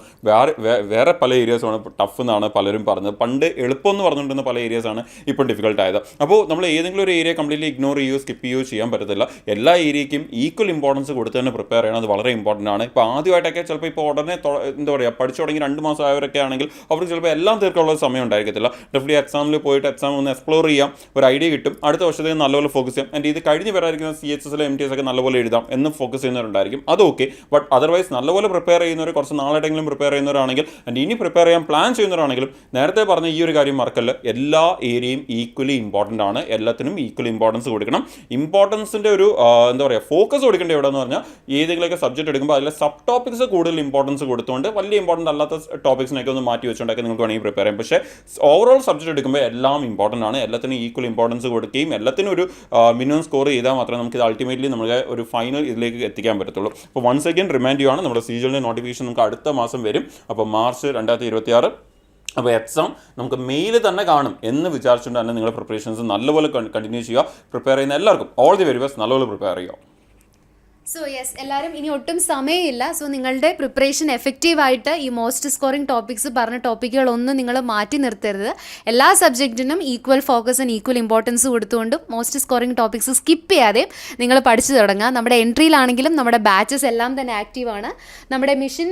വേറെ പല ഏരിയാസുമാണ് ടഫ് എന്നാണ് പലരും പറഞ്ഞത്. പണ്ട് എളുപ്പം എന്ന് പറഞ്ഞുകൊണ്ടിരുന്ന പല ഏരിയാസാണ് ഇപ്പോൾ ഡിഫിക്കൽട്ട് ആയത്. അപ്പോൾ നമ്മൾ ഏതെങ്കിലും ഒരു ഏരിയ കംപ്ലീറ്റ്ലി ഇഗ്നോർ ചെയ്യുകയോ സ്കിപ്പ് ചെയ്യുകയോ ചെയ്യാൻ പറ്റത്തില്ല. എല്ലാ ഏരിയയ്ക്കും ഈക്വൽ ഇമ്പോർട്ടൻസ് കൊടുത്ത് തന്നെ പ്രിപ്പയർ ചെയ്യണം. അത് വളരെ ഇമ്പോർട്ടൻ്റ് ആണ്. ഇപ്പോൾ ആദ്യമായിട്ടൊക്കെ ചിലപ്പോൾ ഇപ്പോൾ ഉടനെ എന്താ പറയുക പഠിച്ചു തുടങ്ങി 2 മാസം ആയവരൊക്കെ ആണെങ്കിൽ അവർക്ക് ചിലപ്പോൾ എല്ലാം തീർക്കാനുള്ള സമയം ഉണ്ടായിരിക്കത്തില്ല. ഡെഫിനറ്റ്ലി എക്സാമിൽ പോയിട്ട് എക്സാം ഒന്ന് എക്സ്പ്ലോർ ചെയ്യാം, ഒരു ഐഡിയ കിട്ടും, അടുത്ത വർഷത്തേക്ക് നല്ലപോലെ ഫോക്കസ് ചെയ്യാം. ആൻഡ് ഇത് കഴിഞ്ഞ് വരാതിരിക്കുന്ന CHS MTS ഒക്കെ നല്ലപോലെ എഴുതാം എന്ന് ഫോക്കസ് ചെയ്യുന്നവരുണ്ടായിരിക്കും. അത് ഓക്കെ. ബട്ട് അതർവൈസ് നല്ലപോലെ പ്രിപ്പയർ ചെയ്യുന്നവർ, കുറച്ച് നാളായിട്ടെങ്കിലും പ്രിപ്പയർ ചെയ്യുന്നവരാണെങ്കിൽ ആൻഡ് ഇനി പ്രിപ്പയർ ചെയ്യാൻ പ്ലാൻ ചെയ്യുന്നവരാണെങ്കിലും നേരത്തെ പറഞ്ഞ ഈ ഒരു കാര്യം മറക്കല്ല, എല്ലാ ഏരിയയും ഈക്വലി ഇമ്പോർട്ടൻ്റ് ആണ്. എല്ലാത്തിനും ഈക്വൽ ഇമ്പോർട്ടൻസ് കൊടുക്കണം. ഇമ്പോർട്ടൻസിൻ്റെ ഒരു എന്താ പറയുക ഫോക്കസ് കൊടുക്കേണ്ട എവിടെയെന്ന് പറഞ്ഞാൽ ഏതെങ്കിലുമൊക്കെ സബ്ജക്റ്റ് എടുക്കുമ്പോൾ അതിലെ സബ് ടോപ്പിക്സ് കൂടുതൽ ഇമ്പോർട്ടൻസ് കൊടുത്തുകൊണ്ട് വലിയ ഇമ്പോർട്ടൻ്റ് അല്ലാത്ത ടോപ്പിക്സിനൊക്കെ ഒന്ന് മാറ്റി വെച്ചുകൊണ്ടൊക്കെ നിങ്ങൾക്ക് വേണമെങ്കിൽ പ്രിപ്പയർ ചെയ്യാം. പക്ഷേ ഓവറോൾ സബ്ജക്റ്റ് എടുക്കുമ്പോൾ എല്ലാം ഇമ്പോർട്ടൻ്റ് ആണ്. എല്ലാത്തിനും ഈക്വൽ ഇമ്പോർട്ടൻസ് കൊടുക്കുകയും എല്ലാത്തിനും ഒരു മിനിമം സ്കോർ ചെയ്താൽ മാത്രമേ നമുക്ക് ഇത് അൾട്ടിമേറ്റ്ലി നമ്മുടെ ഒരു ഫൈനൽ ഇതിലേക്ക് എത്തിക്കാൻ പറ്റത്തുള്ളൂ. അപ്പോൾ വൺസ് അഗൈൻ റിമൈൻഡ് ചെയ്യുകയാണ്, നമ്മുടെ CGLൻ്റെ നോട്ടിഫിക്കേഷൻ നമുക്ക് അടുത്ത മാസം വരും. അപ്പോൾ മാർച്ച് 2026. അപ്പോൾ എക്സാം നമുക്ക് മെയിൽ തന്നെ കാണും എന്ന് വിചാരിച്ചുകൊണ്ട് തന്നെ നിങ്ങളുടെ പ്രിപ്പറേഷൻസ് നല്ലപോലെ കണ്ടിന്യൂ ചെയ്യുക. പ്രിപ്പയർ ചെയ്യുന്ന എല്ലാവർക്കും ഓൾ ദി വെരി ബെസ്റ്റ്, നല്ലപോലെ പ്രിപ്പയർ ചെയ്യുക. സോ യെസ്, എല്ലാവരും ഇനി ഒട്ടും സമയമില്ല. സോ നിങ്ങളുടെ പ്രിപ്പറേഷൻ എഫക്റ്റീവായിട്ട് ഈ മോസ്റ്റ് സ്കോറിംഗ് ടോപ്പിക്സ് പറഞ്ഞ ടോപ്പിക്കുകളൊന്നും നിങ്ങൾ മാറ്റി നിർത്തരുത്. എല്ലാ സബ്ജക്റ്റിനും equal focus and equal importance കൊടുത്തുകൊണ്ടും മോസ്റ്റ് സ്കോറിംഗ് ടോപ്പിക്സ് സ്കിപ്പ് ചെയ്യാതെ നിങ്ങൾ പഠിച്ചു തുടങ്ങുക. നമ്മുടെ എൻട്രിയിലാണെങ്കിലും നമ്മുടെ ബാച്ചസ് എല്ലാം തന്നെ ആക്റ്റീവാണ്. നമ്മുടെ മിഷൻ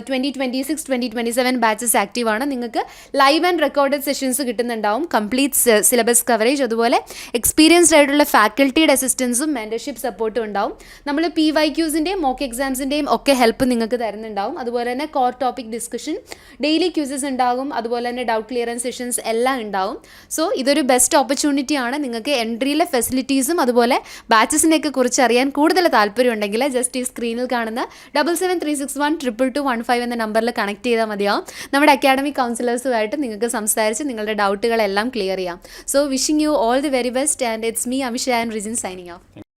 2026-2027 ബാച്ചസ് ആക്റ്റീവാണ്. നിങ്ങൾക്ക് ലൈവ് ആൻഡ് റെക്കോർഡഡ് സെഷൻസ് കിട്ടുന്നുണ്ടാവും, കംപ്ലീറ്റ് സിലബസ് കവറേജ്, അതുപോലെ എക്സ്പീരിയൻസ്ഡ് ആയിട്ടുള്ള ഫാക്കൽറ്റിയുടെ അസിസ്റ്റൻസും മെൻറ്റർഷിപ്പ് സപ്പോർട്ടും ഉണ്ടാവും. നമ്മൾ PYQസിൻ്റെയും മോക്ക് എക്സാംസിൻ്റെയും ഒക്കെ ഹെൽപ്പ് നിങ്ങൾക്ക് തരുന്നുണ്ടാവും. അതുപോലെ തന്നെ core topic discussion, daily quizzes ഉണ്ടാകും, അതുപോലെ തന്നെ ഡൗട്ട് ക്ലിയറൻസ് സെഷൻസ് എല്ലാം ഉണ്ടാവും. സോ ഇതൊരു ബെസ്റ്റ് ഓപ്പർച്യൂണിറ്റി ആണ്. നിങ്ങൾക്ക് എൻട്രിയിലെ ഫെസിലിറ്റീസും അതുപോലെ ബാച്ചസിനെയൊക്കെ കുറിച്ച് അറിയാൻ കൂടുതൽ താല്പര്യം ഉണ്ടെങ്കിൽ ജസ്റ്റ് ഈ സ്ക്രീനിൽ കാണുന്ന 7736122215 എന്ന നമ്പറിൽ കണക്ട് ചെയ്താൽ മതിയാവും. നമ്മുടെ അക്കാഡമിക് കൗൺസിലേഴ്സുമായിട്ട് നിങ്ങൾക്ക് സംസാരിച്ച് നിങ്ങളുടെ ഡൗട്ടുകളെല്ലാം ക്ലിയർ ചെയ്യാം. So wishing you all the very best and it's me Amisha and Rijin signing off.